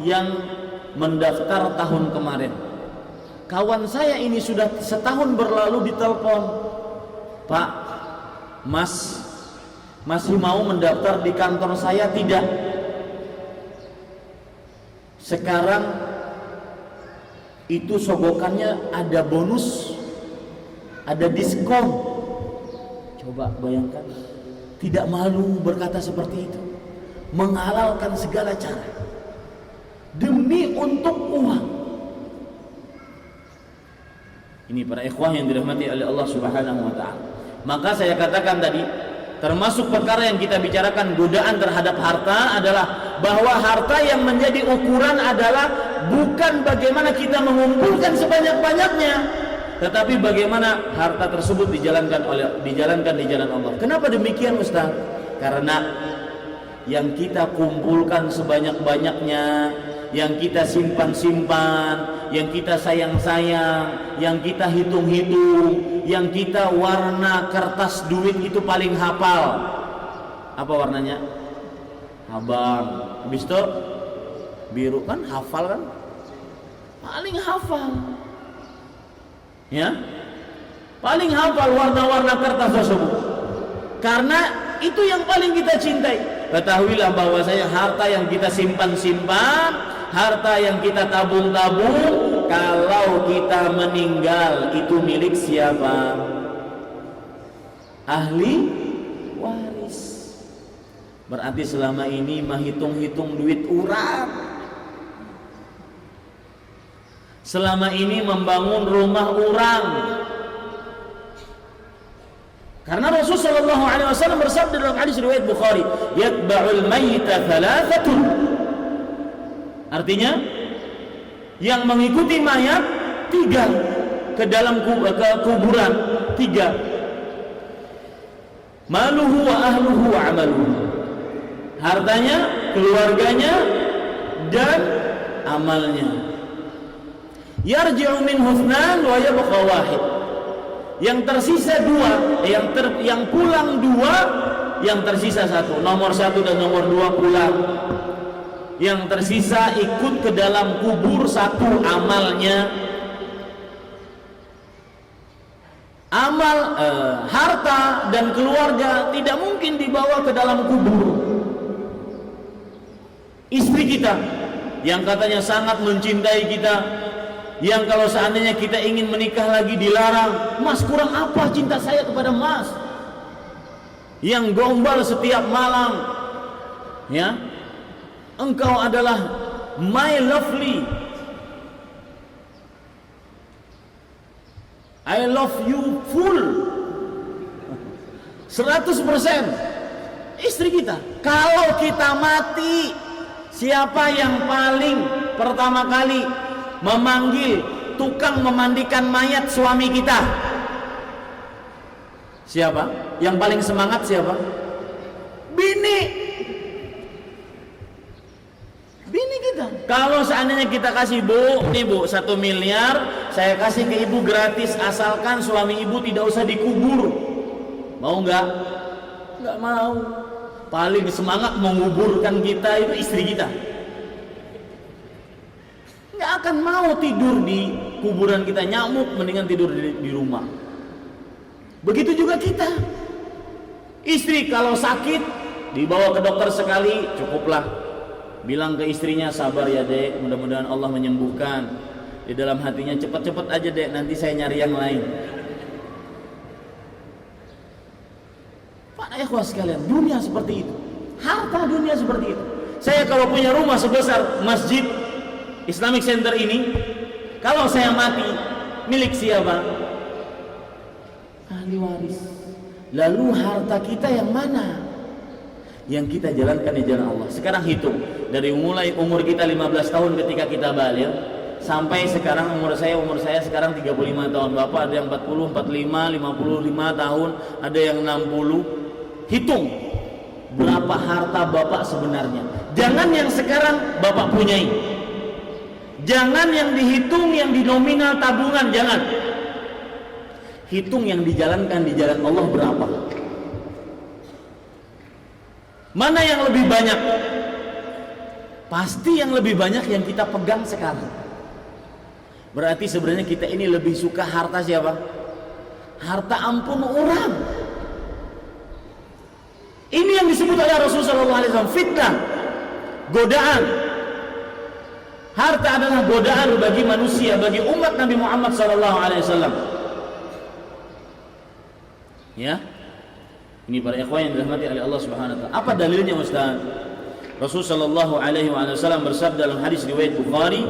yang mendaftar tahun kemarin. Kawan saya ini sudah setahun berlalu ditelepon, Pak, Mas masih mau mendaftar di kantor saya? Tidak. Sekarang itu sogokannya ada bonus, ada diskon. Coba bayangkan, tidak malu berkata seperti itu, menghalalkan segala cara demi untuk uang. Ini para ikhwah yang dirahmati oleh Allah Subhanahu wa taala. Maka saya katakan tadi, termasuk perkara yang kita bicarakan, godaan terhadap harta adalah bahwa harta yang menjadi ukuran adalah bukan bagaimana kita mengumpulkan sebanyak-banyaknya, tetapi bagaimana harta tersebut dijalankan di jalan Allah. Kenapa demikian, Ustaz? Karena yang kita kumpulkan sebanyak-banyaknya, yang kita simpan-simpan, yang kita sayang-sayang, yang kita hitung-hitung, yang kita warna kertas duit itu paling hafal. Apa warnanya? Abang. Habis itu biru, kan hafal kan? Paling hafal. Ya, paling hafal warna-warna kertas tersebut, karena itu yang paling kita cintai. Ketahuilah bahwasanya harta yang kita simpan-simpan, harta yang kita tabung-tabung, kalau kita meninggal itu milik siapa? Ahli waris. Berarti selama ini menghitung-hitung duit orang, selama ini membangun rumah orang. Karena Rasulullah sallallahu alaihi wasallam bersabda dalam hadis riwayat Bukhari, "Yatba'ul mayyita thalathatun." Artinya, yang mengikuti mayat tiga ke dalam kuburan, tiga. Maluhu wa ahluhu wa amaluhu. Hartanya, keluarganya, dan amalnya. Yarji'u min husnan wa yabqa wahid. Yang tersisa dua, yang pulang dua, yang tersisa satu. Nomor satu dan nomor dua pulang. Yang tersisa ikut ke dalam kubur satu amalnya. Amal, harta dan keluarga tidak mungkin dibawa ke dalam kubur. Istri kita yang katanya sangat mencintai kita, yang kalau seandainya kita ingin menikah lagi dilarang, "Mas, kurang apa cinta saya kepada Mas?" Yang gombal setiap malam, ya, engkau adalah my lovely, I love you full, 100%. Istri kita. Kalau kita mati, siapa yang paling pertama kali memanggil tukang memandikan mayat suami kita? Siapa? Yang paling semangat siapa? Bini. Bini kita. Kalau seandainya kita kasih, "Bu, nih Bu, 1 miliar saya kasih ke ibu gratis asalkan suami ibu tidak usah dikubur." Mau nggak? Nggak mau. Paling semangat menguburkan kita itu istri kita. Nggak akan mau tidur di kuburan kita, nyamuk, mendingan tidur di rumah. Begitu juga kita. Istri kalau sakit Dibawa ke dokter sekali, cukuplah. Bilang ke istrinya, sabar ya dek, mudah-mudahan Allah menyembuhkan. Di dalam hatinya, cepat-cepat aja dek, nanti saya nyari yang lain. Pak ikhwah sekalian, dunia seperti itu. Harta dunia seperti itu. Saya kalau punya rumah sebesar masjid Islamic Center ini, kalau saya mati, milik siapa? Ahli waris. Lalu harta kita yang mana? Yang kita jalankan di jalan Allah. Sekarang hitung, dari mulai umur kita 15 tahun ketika kita balik sampai sekarang umur saya sekarang 35 tahun. Bapak ada yang 40, 45, 55 tahun, ada yang 60. Hitung berapa harta Bapak sebenarnya. Jangan yang sekarang Bapak punyai. Jangan yang dihitung, yang di nominal tabungan, jangan. Hitung yang dijalankan di jalan Allah berapa. Mana yang lebih banyak? Pasti yang lebih banyak yang kita pegang sekarang. Berarti sebenarnya kita ini lebih suka harta siapa? Harta ampun orang. Ini yang disebut oleh Rasulullah SAW fitnah, godaan. Harta adalah godaan bagi manusia, bagi umat Nabi Muhammad SAW. Ya, ini para ikhwan yang dirahmati oleh Allah Subhanahu Wa Taala. Apa dalilnya Ustaz? Rasul Shallallahu Alaihi Wasallam bersabda dalam hadis riwayat Bukhari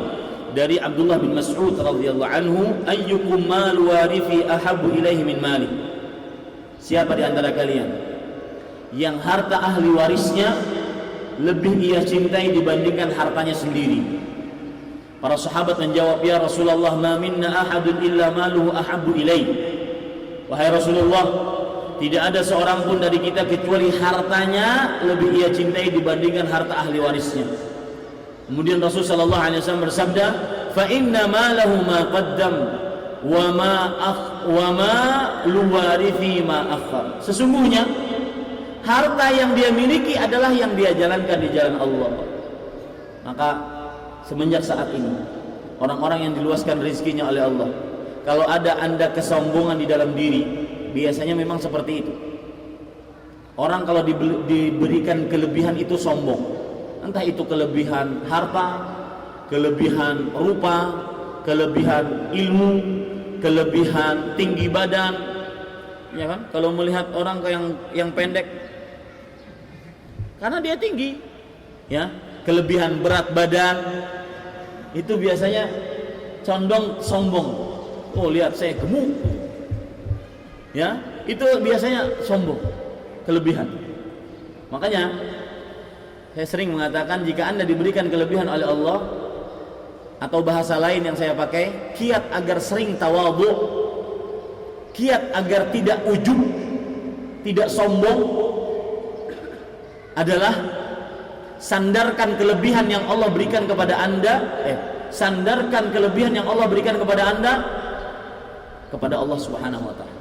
dari Abdullah bin Mas'ud radhiyallahu anhu, ayyukum mal warithi ahabbu ilaihi min mali. Siapa di antara kalian yang harta ahli warisnya lebih ia cintai dibandingkan hartanya sendiri? Para sahabat menjawab, ya Rasulullah, ma minna ahadun illa maluhu ahabbu ilaihi. Wahai Rasulullah, tidak ada seorang pun dari kita kecuali hartanya lebih ia cintai dibandingkan harta ahli warisnya. Kemudian Rasul sallallahu alaihi wasallam bersabda, fa inna malahu ma qaddam wa ma luwarithi ma akhar. Sesungguhnya harta yang dia miliki adalah yang dia jalankan di jalan Allah. Maka semenjak saat ini orang-orang yang diluaskan rezekinya oleh Allah, kalau ada Anda kesombongan di dalam diri, biasanya memang seperti itu. Orang kalau diberikan kelebihan itu sombong. Entah itu kelebihan harta, kelebihan rupa, kelebihan ilmu, kelebihan tinggi badan. Ya kan? Kalau melihat orang yang pendek karena dia tinggi, ya, kelebihan berat badan itu biasanya condong sombong. Oh, lihat saya gemuk. Ya, itu biasanya sombong, kelebihan. Makanya saya sering mengatakan, jika Anda diberikan kelebihan oleh Allah, atau bahasa lain yang saya pakai, kiat agar sering tawadhu, kiat agar tidak ujub, tidak sombong, adalah sandarkan kelebihan yang Allah berikan kepada Anda, sandarkan kelebihan yang Allah berikan kepada Anda kepada Allah Subhanahu wa taala.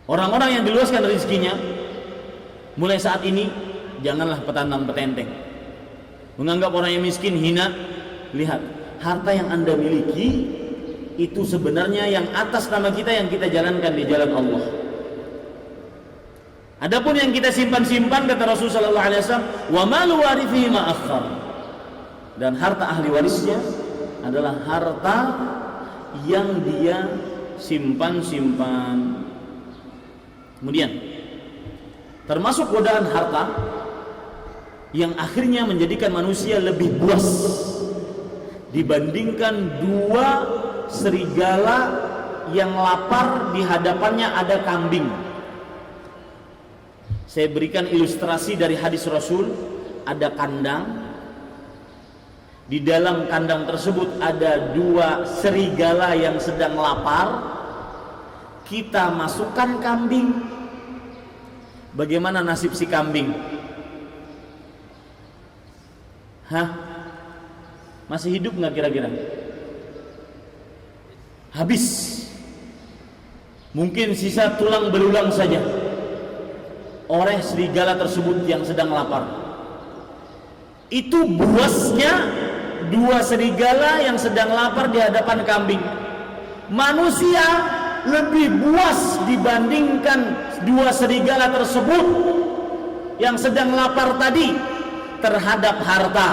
Orang-orang yang diluaskan rezekinya mulai saat ini janganlah petantang petenteng, menganggap orang yang miskin hina. Lihat, harta yang Anda miliki itu sebenarnya yang atas nama kita, yang kita jalankan di jalan Allah. Adapun yang kita simpan-simpan, kata Rasulullah sallallahu alaihi wasallam, wa malu warithihi ma akhar. Dan harta ahli warisnya adalah harta yang dia simpan-simpan. Kemudian termasuk godaan harta yang akhirnya menjadikan manusia lebih buas dibandingkan dua serigala yang lapar di hadapannya ada kambing. Saya berikan ilustrasi dari hadis Rasul. Ada kandang, di dalam kandang tersebut ada dua serigala yang sedang lapar. Kita masukkan kambing, bagaimana nasib si kambing? Hah? Masih hidup nggak kira-kira? Habis. Mungkin sisa tulang belulang saja oleh serigala tersebut yang sedang lapar. Itu buasnya dua serigala yang sedang lapar di hadapan kambing. Manusia lebih buas dibandingkan dua serigala tersebut yang sedang lapar tadi terhadap harta.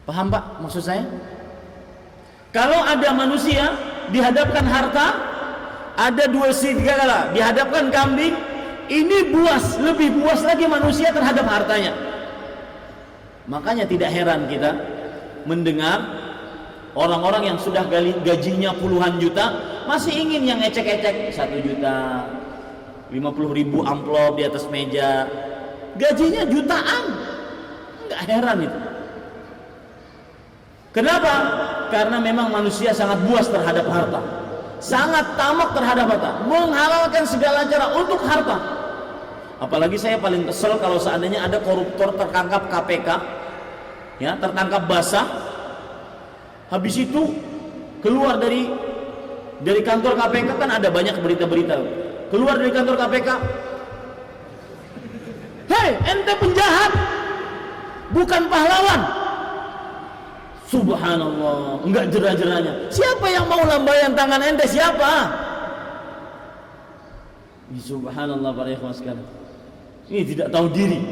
Paham Pak maksud saya? Kalau ada manusia dihadapkan harta, ada dua serigala dihadapkan kambing, ini buas, lebih buas lagi manusia terhadap hartanya. Makanya tidak heran kita mendengar orang-orang yang sudah gajinya puluhan juta masih ingin yang ecek-ecek 1 juta, 50.000 amplop di atas meja, gajinya jutaan. Enggak heran itu. Kenapa? Karena memang manusia sangat buas terhadap harta, sangat tamak terhadap harta, menghalalkan segala cara untuk harta. Apalagi saya paling kesel kalau seandainya ada koruptor tertangkap KPK, ya, tertangkap basah, habis itu keluar dari kantor KPK, kan ada banyak berita-berita, keluar dari kantor KPK, hei ente penjahat, bukan pahlawan. Subhanallah, enggak jerah-jerahnya. Siapa yang mau lambaian tangan ente? Siapa? Subhanallah para ikhwan sekalian. Ini tidak tahu diri.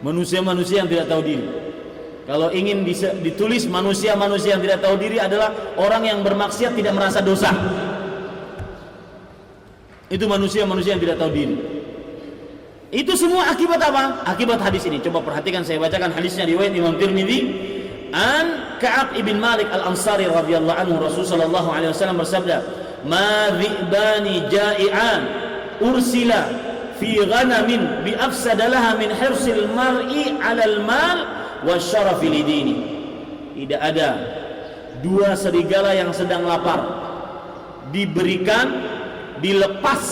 Manusia-manusia yang tidak tahu diri. Kalau ingin ditulis manusia-manusia yang tidak tahu diri adalah orang yang bermaksiat tidak merasa dosa. Itu manusia-manusia yang tidak tahu diri. Itu semua akibat apa? Akibat hadis ini. Coba perhatikan, saya bacakan hadisnya riwayat Imam Tirmidzi. An Ka'ab ibn Malik al-Ansari radhiyallahu anhu, Rasulullah sallallahu alaihi wasallam bersabda, "Ma dhi'bani ja'ian ursila fi ghanamin bi afsadalaha min hirsil mar'i 'alal mal wa syarafi lidini." Tidak ada dua serigala yang sedang lapar dilepas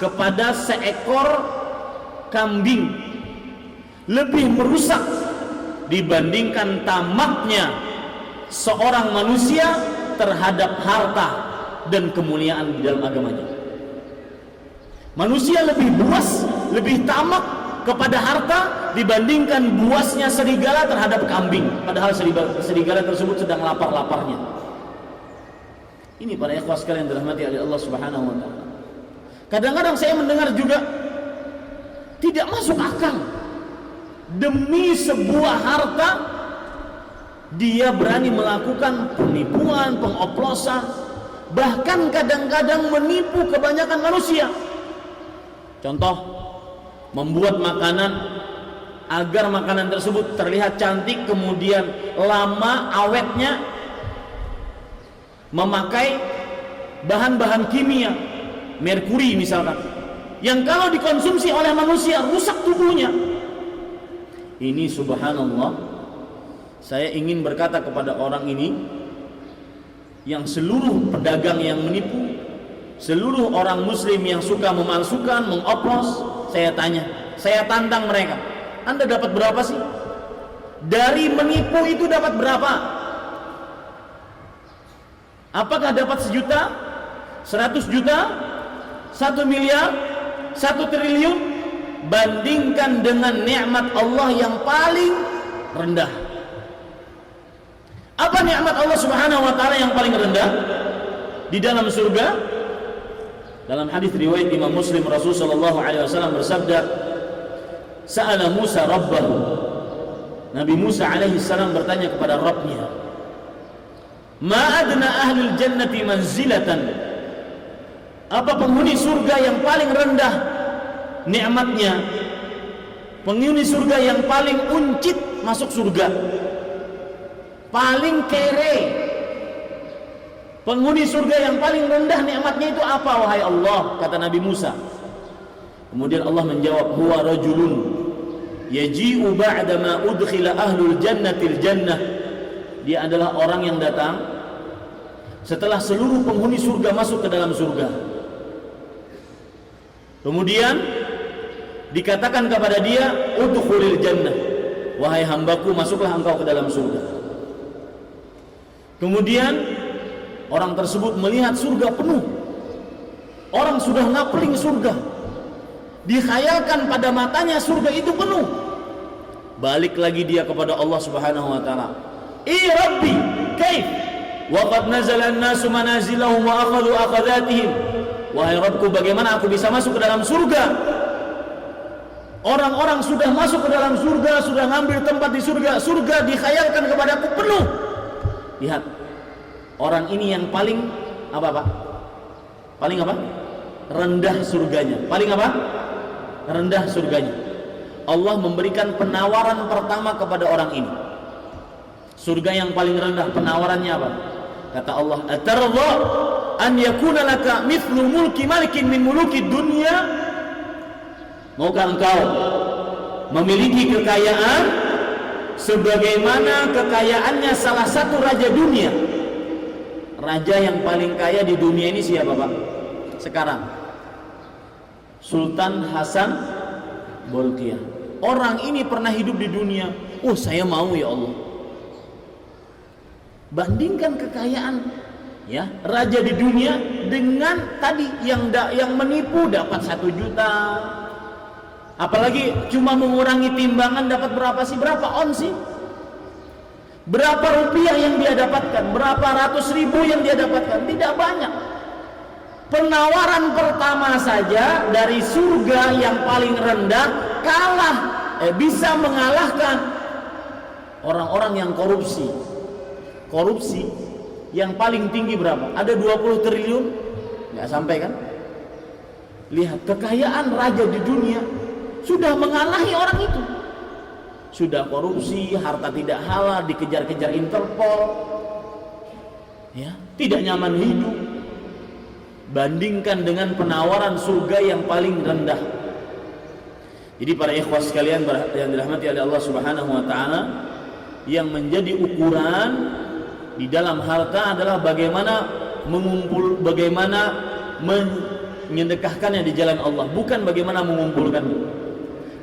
kepada seekor kambing lebih merusak dibandingkan tamaknya seorang manusia terhadap harta dan kemuliaan di dalam agamanya. Manusia lebih buas, lebih tamak kepada harta dibandingkan buasnya serigala terhadap kambing, padahal serigala tersebut sedang lapar-laparnya. Ini para ikhwah sekalian dirahmati oleh Allah Subhanahu wa taala. Kadang-kadang saya mendengar juga tidak masuk akal. Demi sebuah harta dia berani melakukan penipuan, pengoplosan, bahkan kadang-kadang menipu kebanyakan manusia. Contoh, membuat makanan agar makanan tersebut terlihat cantik, kemudian lama awetnya, memakai bahan-bahan kimia, merkuri misalkan, yang kalau dikonsumsi oleh manusia rusak tubuhnya. Ini subhanallah, saya ingin berkata kepada orang ini, yang seluruh pedagang yang menipu, seluruh orang muslim yang suka memalsukan, mengoplos, saya tanya, saya tantang mereka, Anda dapat berapa sih? Dari menipu itu dapat berapa? Apakah dapat 1 juta, 100 juta, 1 miliar, 1 triliun? Bandingkan dengan nikmat Allah yang paling rendah. Apa nikmat Allah Subhanahu wa taala yang paling rendah? Di dalam surga, dalam hadis riwayat Imam Muslim, Rasulullah sallallahu alaihi wasallam bersabda, "Sa'ala Musa rabbahu." Nabi Musa alaihi salam bertanya kepada Rabbnya, "Ma adna ahlul jannati manzilatan?" Apa penghuni surga yang paling rendah nikmatnya, penghuni surga yang paling uncit masuk surga, paling kere, penghuni surga yang paling rendah nikmatnya itu apa wahai Allah? Kata Nabi Musa. Kemudian Allah menjawab, huwa rajulun yaji'u ba'da ma udkhila ahlul jannatil jannah. Dia adalah orang yang datang setelah seluruh penghuni surga masuk ke dalam surga. Kemudian dikatakan kepada dia, udkhulil jannah, wahai hambaku, masuklah engkau ke dalam surga. Kemudian orang tersebut melihat surga penuh, orang sudah ngapling surga, dikhayalkan pada matanya surga itu penuh. Balik lagi dia kepada Allah Subhanahu wa taala, Rabbi, kaif? wa qad nazala an-nasu manazilahum wa akhadhu akhadhatihim. Wahai Rabbku, bagaimana aku bisa masuk ke dalam surga? Orang-orang sudah masuk ke dalam surga, sudah ngambil tempat di surga. Surga dikhayalkan kepadaku penuh. Lihat, orang ini yang paling apa Pak? Paling apa? Rendah surganya. Paling apa? Rendah surganya. Allah memberikan penawaran pertama kepada orang ini. Surga yang paling rendah, penawarannya apa? Kata Allah, "Atarda an yakuna laka mithlu mulki malikin min muluki dunya?" Maukah engkau memiliki kekayaan sebagaimana kekayaannya salah satu raja dunia? Raja yang paling kaya di dunia ini siapa Pak? Sekarang Sultan Hasan Bolkiah. Orang ini pernah hidup di dunia. Oh, saya mau ya Allah. Bandingkan kekayaan ya raja di dunia dengan tadi yang menipu dapat 1 juta. Apalagi cuma mengurangi timbangan dapat berapa sih? Berapa on sih? Berapa rupiah yang dia dapatkan? Berapa ratus ribu yang dia dapatkan? Tidak banyak. Penawaran pertama saja dari surga yang paling rendah bisa mengalahkan orang-orang yang korupsi. Korupsi yang paling tinggi berapa? Ada 20 triliun? Nggak sampai kan? Lihat, kekayaan raja di dunia sudah mengalahi orang itu. Sudah korupsi, harta tidak halal, dikejar-kejar Interpol, ya, tidak nyaman hidup. Bandingkan dengan penawaran surga yang paling rendah. Jadi para ikhwah sekalian yang dirahmati oleh Allah Subhanahu wa taala, yang menjadi ukuran di dalam harta adalah bagaimana menyedekahkannya di jalan Allah, bukan bagaimana mengumpulkannya.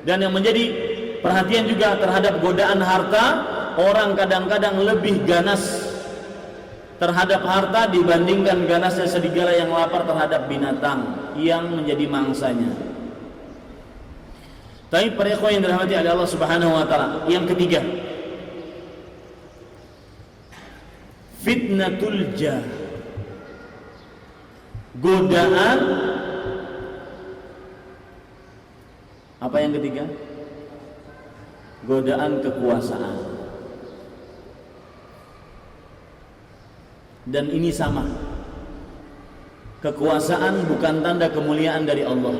Dan yang menjadi perhatian juga terhadap godaan harta, orang kadang-kadang lebih ganas terhadap harta dibandingkan ganasnya serigala yang lapar terhadap binatang yang menjadi mangsanya. Tapi para ikhwan yang dirahmati oleh Allah Subhanahu wa taala, yang ketiga, fitnatul jah, godaan. Apa yang ketiga? Godaan kekuasaan. Dan ini sama. Kekuasaan bukan tanda kemuliaan dari Allah.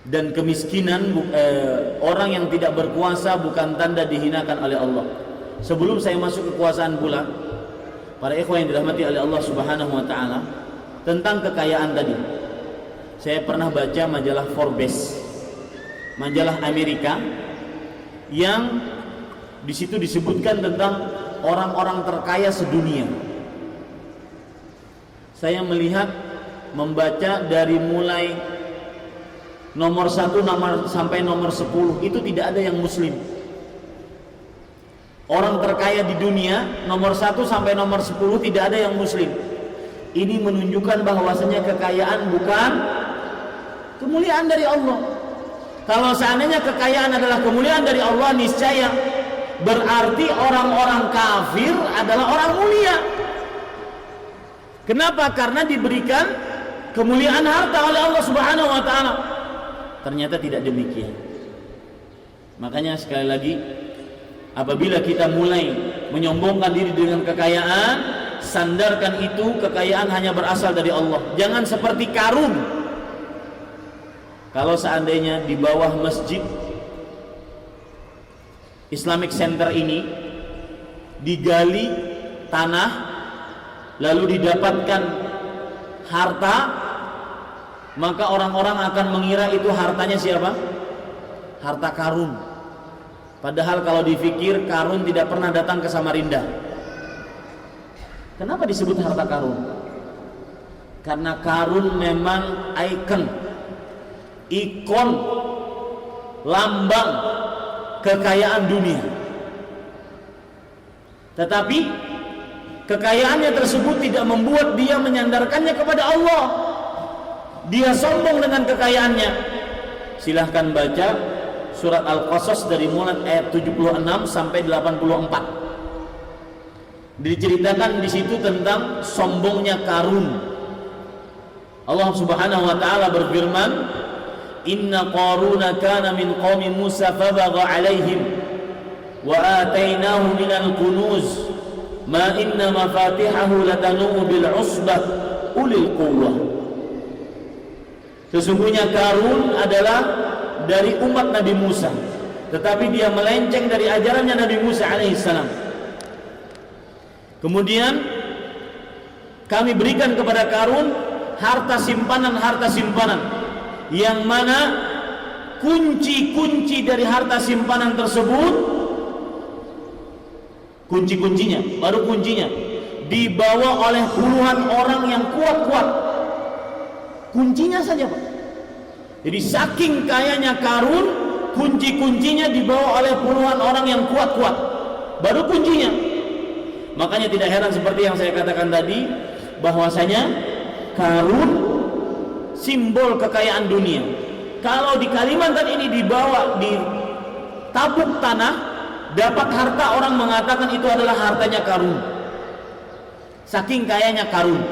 Dan kemiskinan orang yang tidak berkuasa bukan tanda dihinakan oleh Allah. Sebelum saya masuk kekuasaan pula, para ikhwan yang dirahmati oleh Allah Subhanahu wa taala, tentang kekayaan tadi, saya pernah baca majalah Forbes, majalah Amerika, yang di situ disebutkan tentang orang-orang terkaya sedunia. Saya melihat, membaca dari mulai nomor 1 sampai nomor 10, itu tidak ada yang muslim. Orang terkaya di dunia nomor 1 sampai nomor 10 tidak ada yang muslim. Ini menunjukkan bahwasanya kekayaan bukan kemuliaan dari Allah. Kalau seandainya kekayaan adalah kemuliaan dari Allah, niscaya berarti orang-orang kafir adalah orang mulia. Kenapa? Karena diberikan kemuliaan harta oleh Allah Subhanahu wa taala. Ternyata tidak demikian. Makanya sekali lagi, apabila kita mulai menyombongkan diri dengan kekayaan, sandarkan itu kekayaan hanya berasal dari Allah. Jangan seperti Qarun. Kalau seandainya di bawah masjid Islamic Center ini digali tanah, lalu didapatkan harta, maka orang-orang akan mengira itu hartanya siapa? Harta Qarun. Padahal kalau dipikir, Qarun tidak pernah datang ke Samarinda. Kenapa disebut harta Qarun? Karena Qarun memang ikon, lambang kekayaan dunia. Tetapi kekayaannya tersebut tidak membuat dia menyandarkannya kepada Allah. Dia sombong dengan kekayaannya. Silahkan baca surat Al-Qasas dari mulai ayat 76 sampai 84. Diceritakan di situ tentang sombongnya Qarun. Allah Subhanahu wa taala berfirman, "Inna Qaruna kana min qaumi Musa fabagha 'alaihim wa atainahu minal kunuz ma inna mafatihahu latanu bil 'usbah ulil quwwah." Sesungguhnya Qarun adalah dari umat Nabi Musa, tetapi dia melenceng dari ajarannya Nabi Musa alaihissalam. Kemudian kami berikan kepada Qarun harta simpanan yang mana kunci-kunci dari harta simpanan tersebut, kunci-kuncinya dibawa oleh puluhan orang yang kuat-kuat. Kuncinya saja, Pak. Jadi saking kayanya Qarun, kunci-kuncinya dibawa oleh puluhan orang yang kuat-kuat. Baru kuncinya. Makanya tidak heran seperti yang saya katakan tadi, bahwasanya Qarun simbol kekayaan dunia. Kalau di Kalimantan ini dibawa di tabuk tanah, dapat harta, orang mengatakan itu adalah hartanya Qarun. Saking kayanya Qarun.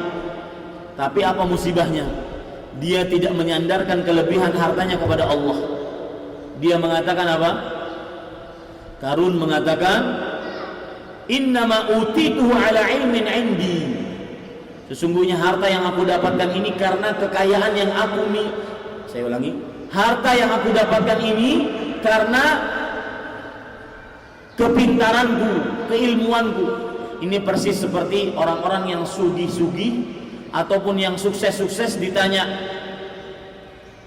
Tapi apa musibahnya? Dia tidak menyandarkan kelebihan hartanya kepada Allah. Dia mengatakan apa? Qarun mengatakan, "Innama utituhu ala ilmin indi." Sesungguhnya harta yang aku dapatkan ini karena kekayaan yang aku saya ulangi, harta yang aku dapatkan ini karena kepintaranku, keilmuanku. Ini persis seperti orang-orang yang sugih-sugih ataupun yang sukses-sukses ditanya,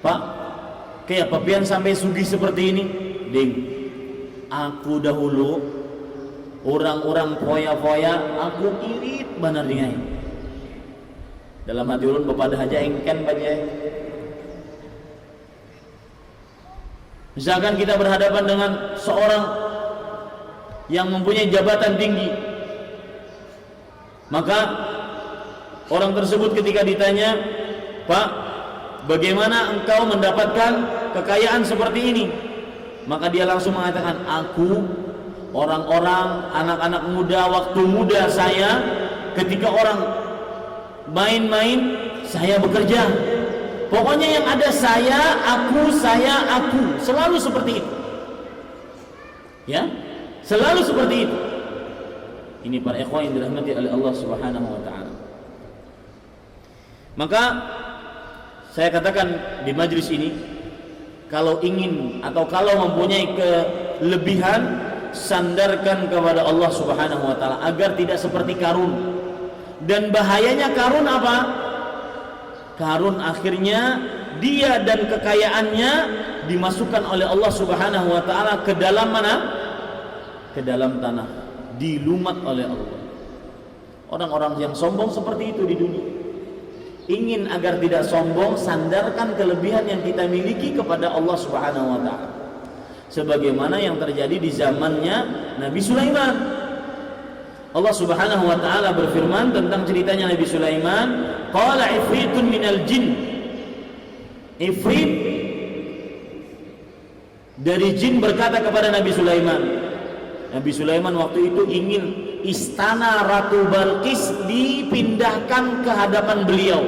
"Pak, kayak papian sampai sugih seperti ini?" "Ding, aku dahulu orang-orang foya-foya, aku irit benar dengan." Dalam hati ulun bepada aja engken baca. Misalkan kita berhadapan dengan seorang yang mempunyai jabatan tinggi, maka orang tersebut ketika ditanya, "Pak, bagaimana engkau mendapatkan kekayaan seperti ini?" Maka dia langsung mengatakan, "Aku, orang-orang, anak-anak muda, waktu muda saya, ketika orang main-main, saya bekerja. Pokoknya yang ada saya, aku, selalu seperti itu." Ya, selalu seperti itu. Ini para ikhwan yang dirahmati oleh Allah Subhanahu wa taala. Maka saya katakan di majlis ini, kalau ingin atau kalau mempunyai kelebihan, sandarkan kepada Allah Subhanahu wa taala agar tidak seperti Qarun. Dan bahayanya Qarun apa? Qarun akhirnya dia dan kekayaannya dimasukkan oleh Allah Subhanahu wa taala ke dalam mana? Ke dalam tanah, dilumat oleh Allah. Orang-orang yang sombong seperti itu di dunia. Ingin agar tidak sombong, sandarkan kelebihan yang kita miliki kepada Allah Subhanahu wa taala. Sebagaimana yang terjadi di zamannya Nabi Sulaiman. Allah Subhanahu wa taala berfirman tentang ceritanya Nabi Sulaiman, qala ifritun minal jin. Ifrit dari jin berkata kepada Nabi Sulaiman. Nabi Sulaiman waktu itu ingin istana Ratu Balqis dipindahkan ke hadapan beliau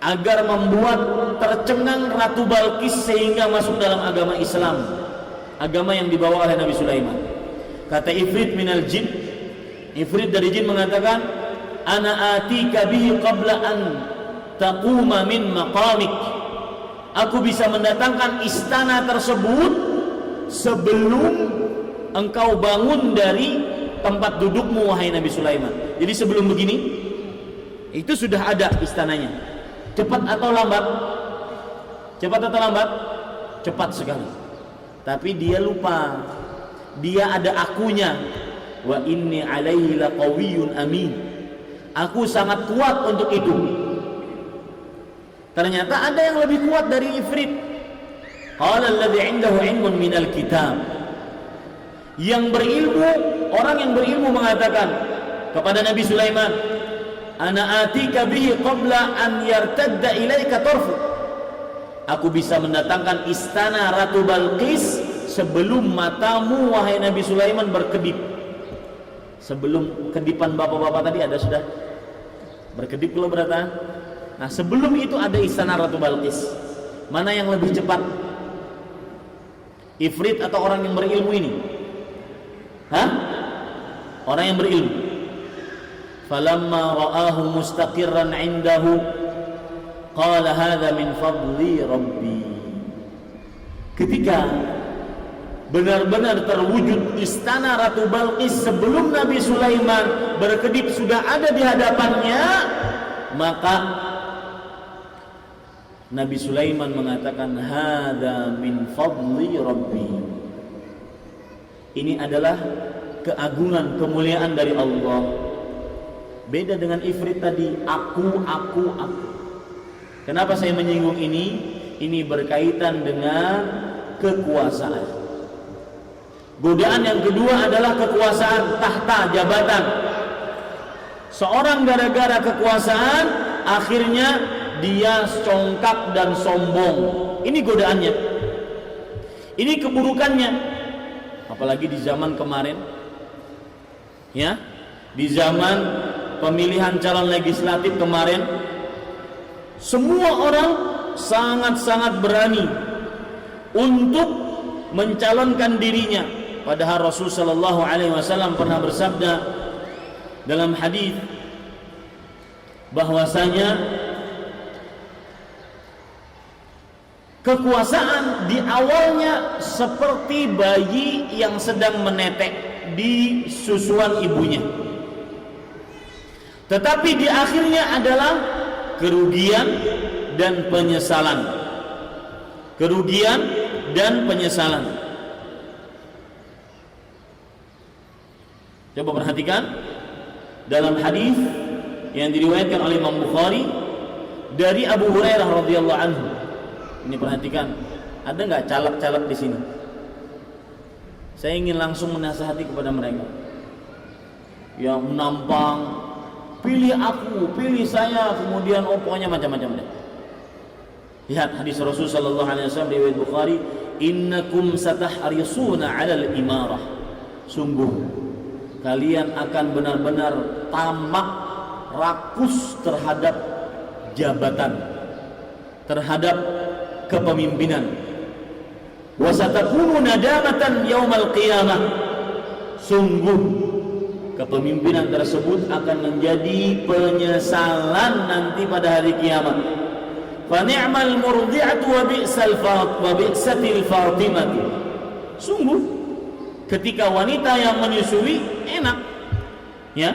agar membuat tercengang Ratu Balqis sehingga masuk dalam agama Islam, agama yang dibawa oleh Nabi Sulaiman. Kata ifrit minal jin, ifrit dari jin mengatakan, "Ana atika bihi qabla an taquma min maqamik." Aku bisa mendatangkan istana tersebut sebelum engkau bangun dari tempat dudukmu, wahai Nabi Sulaiman. Jadi sebelum begini itu sudah ada istananya. Cepat atau lambat? Cepat atau lambat? Cepat sekali. Tapi dia lupa, dia ada akunya. Wa inni alaihi laqawiyyun amin. Aku sangat kuat untuk itu. Ternyata ada yang lebih kuat dari ifrit. Qala alladhi 'indahu 'ilmun minal kitab. Yang berilmu, orang yang berilmu mengatakan kepada Nabi Sulaiman, "Ana atika bihi qabla an yartadda ilaika tarfu." Aku bisa mendatangkan istana Ratu Balqis sebelum matamu, wahai Nabi Sulaiman, berkedip. Sebelum kedipan bapak-bapak tadi ada sudah berkedip kalau berata. Nah, sebelum itu ada istana Ratu Balqis. Mana yang lebih cepat? Ifrit atau orang yang berilmu ini? Hah? Orang yang berilmu. Falamma ra'ahu mustaqirran 'indahu qala hadza min fadli rabbi. Ketika benar-benar terwujud istana Ratu Balqis sebelum Nabi Sulaiman berkedip sudah ada di hadapannya, maka Nabi Sulaiman mengatakan hadza min fadli rabbi. Ini adalah keagungan, kemuliaan dari Allah. Beda dengan Ifrit tadi, aku. Kenapa saya menyinggung ini? Ini berkaitan dengan kekuasaan. Godaan yang kedua adalah kekuasaan, tahta, jabatan. Seorang gara-gara kekuasaan akhirnya dia congkak dan sombong. Ini godaannya. Ini keburukannya. Apalagi di zaman kemarin. Ya, di zaman pemilihan calon legislatif kemarin, semua orang sangat-sangat berani untuk mencalonkan dirinya. Padahal Rasul sallallahu alaihi wasallam pernah bersabda dalam hadis bahwasanya kekuasaan di awalnya seperti bayi yang sedang menetek di susuan ibunya, tetapi di akhirnya adalah kerugian dan penyesalan. Kerugian dan penyesalan. Coba perhatikan dalam hadis yang diriwayatkan oleh Imam Bukhari dari Abu Hurairah radhiyallahu anhu. Ini perhatikan, ada nggak caleg-caleg di sini? Saya ingin langsung menasihati kepada mereka yang menampang, pilih aku, pilih saya, kemudian pokoknya macam-macam deh. Lihat hadis Rasul sallallahu alaihi wasallam riwayat Bukhari, innakum satahrisuna 'alal imarah. Sungguh kalian akan benar-benar tamak, rakus terhadap jabatan, terhadap kepemimpinan. Wa satakunu nadamatan yaumal qiyamah. Sungguh kepemimpinan tersebut akan menjadi penyesalan nanti pada hari kiamat. Fa ni'mal murdi'atu wa bi'satil fatimatu. Sungguh ketika wanita yang menyusui enak, ya,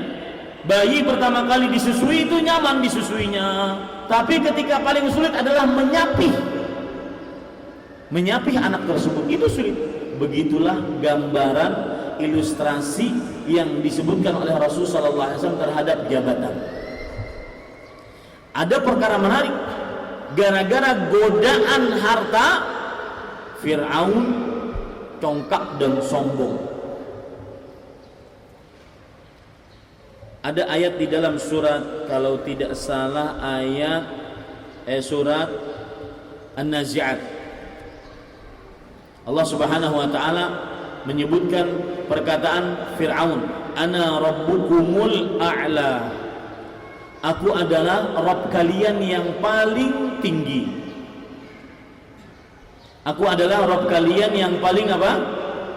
bayi pertama kali disusui itu nyaman disusuinya, tapi ketika paling sulit adalah menyapih anak tersebut, itu sulit. Begitulah gambaran ilustrasi yang disebutkan oleh Rasulullah SAW terhadap jabatan. Ada perkara menarik, gara-gara godaan harta, Fir'aun congkak dan sombong. Ada ayat di dalam surat, kalau tidak salah surat An-Nazi'at. Allah Subhanahu wa taala menyebutkan perkataan Fir'aun, ana rabbukumul a'la. Aku adalah Rabb kalian yang paling tinggi. Aku adalah Rabb kalian yang paling apa?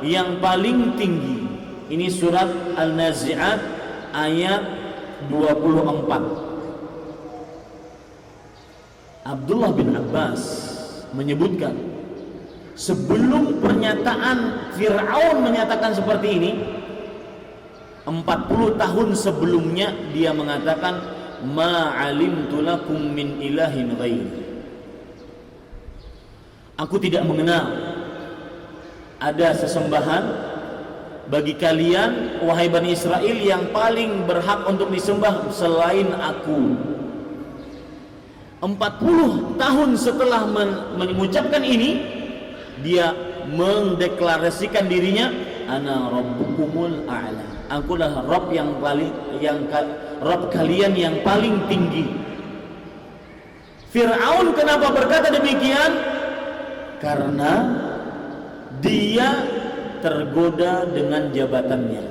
Yang paling tinggi. Ini surat Al-Nazi'at ayat 24. Abdullah bin Abbas menyebutkan, sebelum pernyataan Fir'aun menyatakan seperti ini, 40 tahun sebelumnya dia mengatakan, ma alimtu lakum min ilahin ghairi. Aku tidak mengenal ada sesembahan bagi kalian wahai Bani Israel yang paling berhak untuk disembah selain aku. 40 tahun setelah mengucapkan ini, dia mendeklarasikan dirinya, ana rabbukumul a'la. Akulah Rabb yang paling, Rabb kalian yang paling tinggi. Fir'aun kenapa berkata demikian? Karena dia tergoda dengan jabatannya.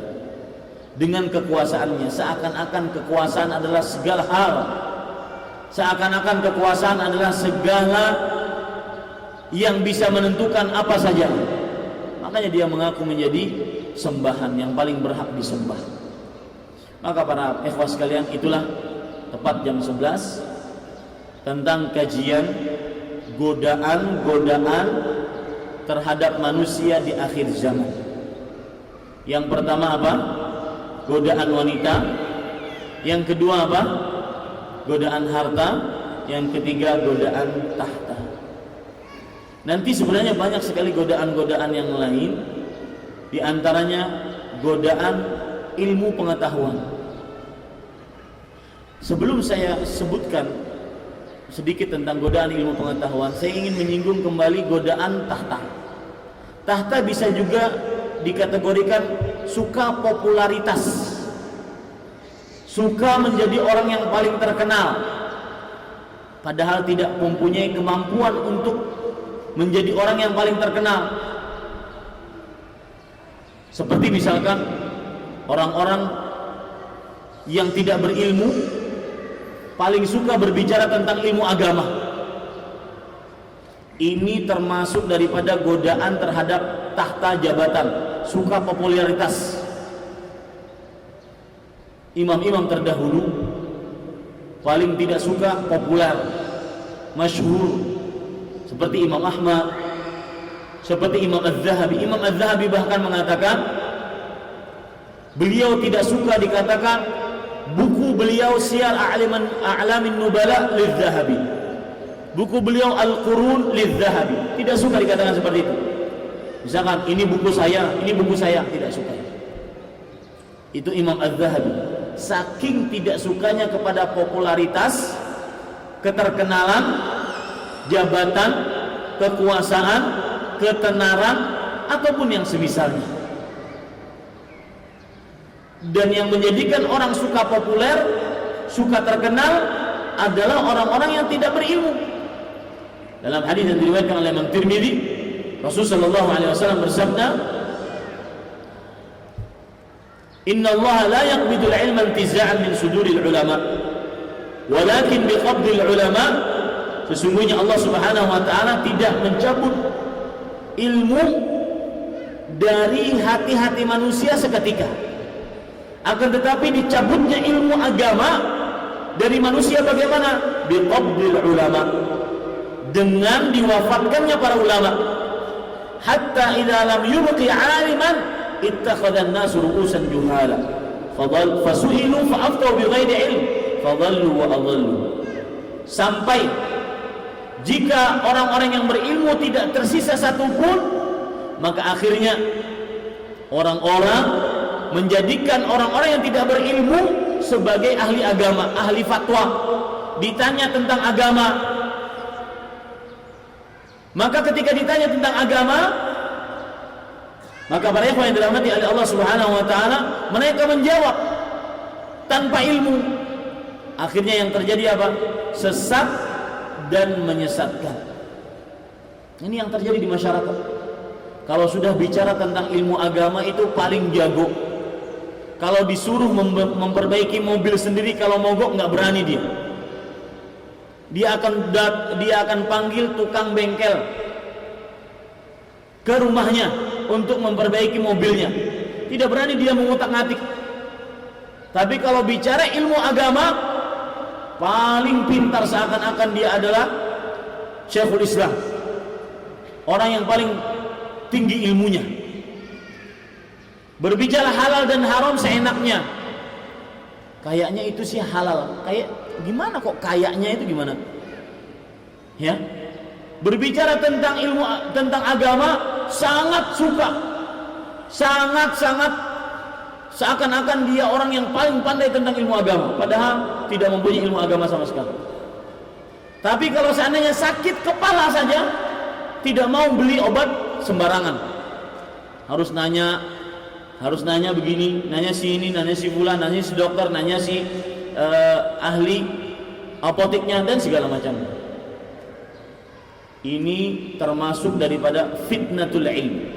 dengan kekuasaannya, seakan-akan kekuasaan adalah segala hal, seakan-akan kekuasaan adalah segala yang bisa menentukan apa saja. Makanya dia mengaku menjadi sembahan yang paling berhak disembah. Maka para ikhwah sekalian, itulah tepat jam 11 tentang kajian godaan-godaan terhadap manusia di akhir zaman. Yang pertama apa? Godaan wanita. Yang kedua apa? Godaan harta. Yang ketiga godaan tahta. Nanti sebenarnya banyak sekali godaan-godaan yang lain, di antaranya godaan ilmu pengetahuan. Sebelum saya sebutkan sedikit tentang godaan ilmu pengetahuan, saya ingin menyinggung kembali godaan tahta. Tahta bisa juga dikategorikan suka popularitas, suka menjadi orang yang paling terkenal, padahal tidak mempunyai kemampuan untuk menjadi orang yang paling terkenal. Seperti misalkan orang-orang yang tidak berilmu paling suka berbicara tentang ilmu agama. Ini termasuk daripada godaan terhadap tahta jabatan, suka popularitas. Imam-imam terdahulu paling tidak suka populer, masyhur, seperti Imam Ahmad, seperti Imam Az-Zahabi. Imam Az-Zahabi bahkan mengatakan beliau tidak suka dikatakan buku beliau Siyar A'lamin Nubala liz-Zahabi, buku beliau Al-Qurun liz-Zahabi. Tidak suka dikatakan seperti itu. Misalkan ini buku saya, tidak suka. Itu Imam Az-Zahabi. Saking tidak sukanya kepada popularitas, keterkenalan, jabatan, kekuasaan, ketenaran, ataupun yang semisalnya. Dan yang menjadikan orang suka populer, suka terkenal adalah orang-orang yang tidak berilmu. Dalam hadis yang diriwayatkan oleh Imam Tirmidzi, Rasulullah SAW bersabda, Inna Allah la yaqbidul ilma intiza'an min suduril ulama, walakin biqabdil ulama. Sesungguhnya Allah Subhanahu wa ta'ala tidak mencabut ilmu dari hati-hati manusia seketika, akan tetapi dicabutnya ilmu agama dari manusia bagaimana? Biqabdil ulama, dengan diwafatkannya para ulama. Hatta idza lam yubqi 'aliman ittakhadha an-nasu ru'usan juhala fasu'ilu fa'aftau bighairi ilm fadhallu wa adhallu. Sampai jika orang-orang yang berilmu tidak tersisa satupun, maka akhirnya orang-orang menjadikan orang-orang yang tidak berilmu sebagai ahli agama, ahli fatwa. Ditanya tentang agama, maka ketika ditanya tentang agama, maka para ikhwan yang dirahmati oleh Allah Subhanahu wa ta'ala, mereka menjawab tanpa ilmu. Akhirnya yang terjadi apa? Sesat dan menyesatkan. Ini yang terjadi di masyarakat. Kalau sudah bicara tentang ilmu agama itu paling jago. Kalau disuruh memperbaiki mobil sendiri, kalau mogok nggak berani dia. Dia akan panggil tukang bengkel ke rumahnya untuk memperbaiki mobilnya. Tidak berani dia mengutak-ngatik. Tapi kalau bicara ilmu agama, paling pintar, seakan-akan dia adalah Syekhul Islam, orang yang paling tinggi ilmunya. Berbicara halal dan haram seenaknya. Kayaknya itu sih halal. Kayak gimana kok kayaknya itu gimana? Ya. Berbicara tentang ilmu, tentang agama sangat suka. Sangat-sangat seakan-akan dia orang yang paling pandai tentang ilmu agama, padahal tidak mempunyai ilmu agama sama sekali. Tapi kalau seandainya sakit kepala saja, tidak mau beli obat sembarangan. Harus nanya begini, nanya si ini, nanya si fulan, nanya si dokter, nanya si ahli apoteknya dan segala macam. Ini termasuk daripada fitnatul ilm,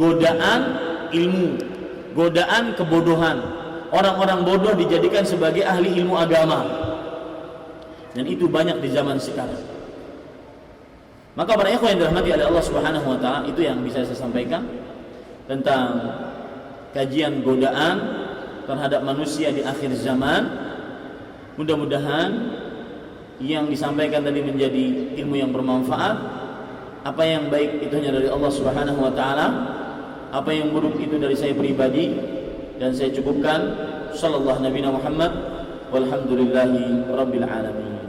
godaan ilmu. godaan kebodohan. Orang-orang bodoh dijadikan sebagai ahli ilmu agama, dan itu banyak di zaman sekarang. Maka para ikhwan yang dirahmati oleh Allah Subhanahu wa taala, itu yang bisa saya sampaikan tentang kajian godaan terhadap manusia di akhir zaman. Mudah-mudahan yang disampaikan tadi menjadi ilmu yang bermanfaat. Apa yang baik itu hanya dari Allah Subhanahu wa taala, apa yang buruk itu dari saya pribadi, dan saya cukupkan. Sallallahu Nabi Muhammad walhamdulillahi rabbil alamin.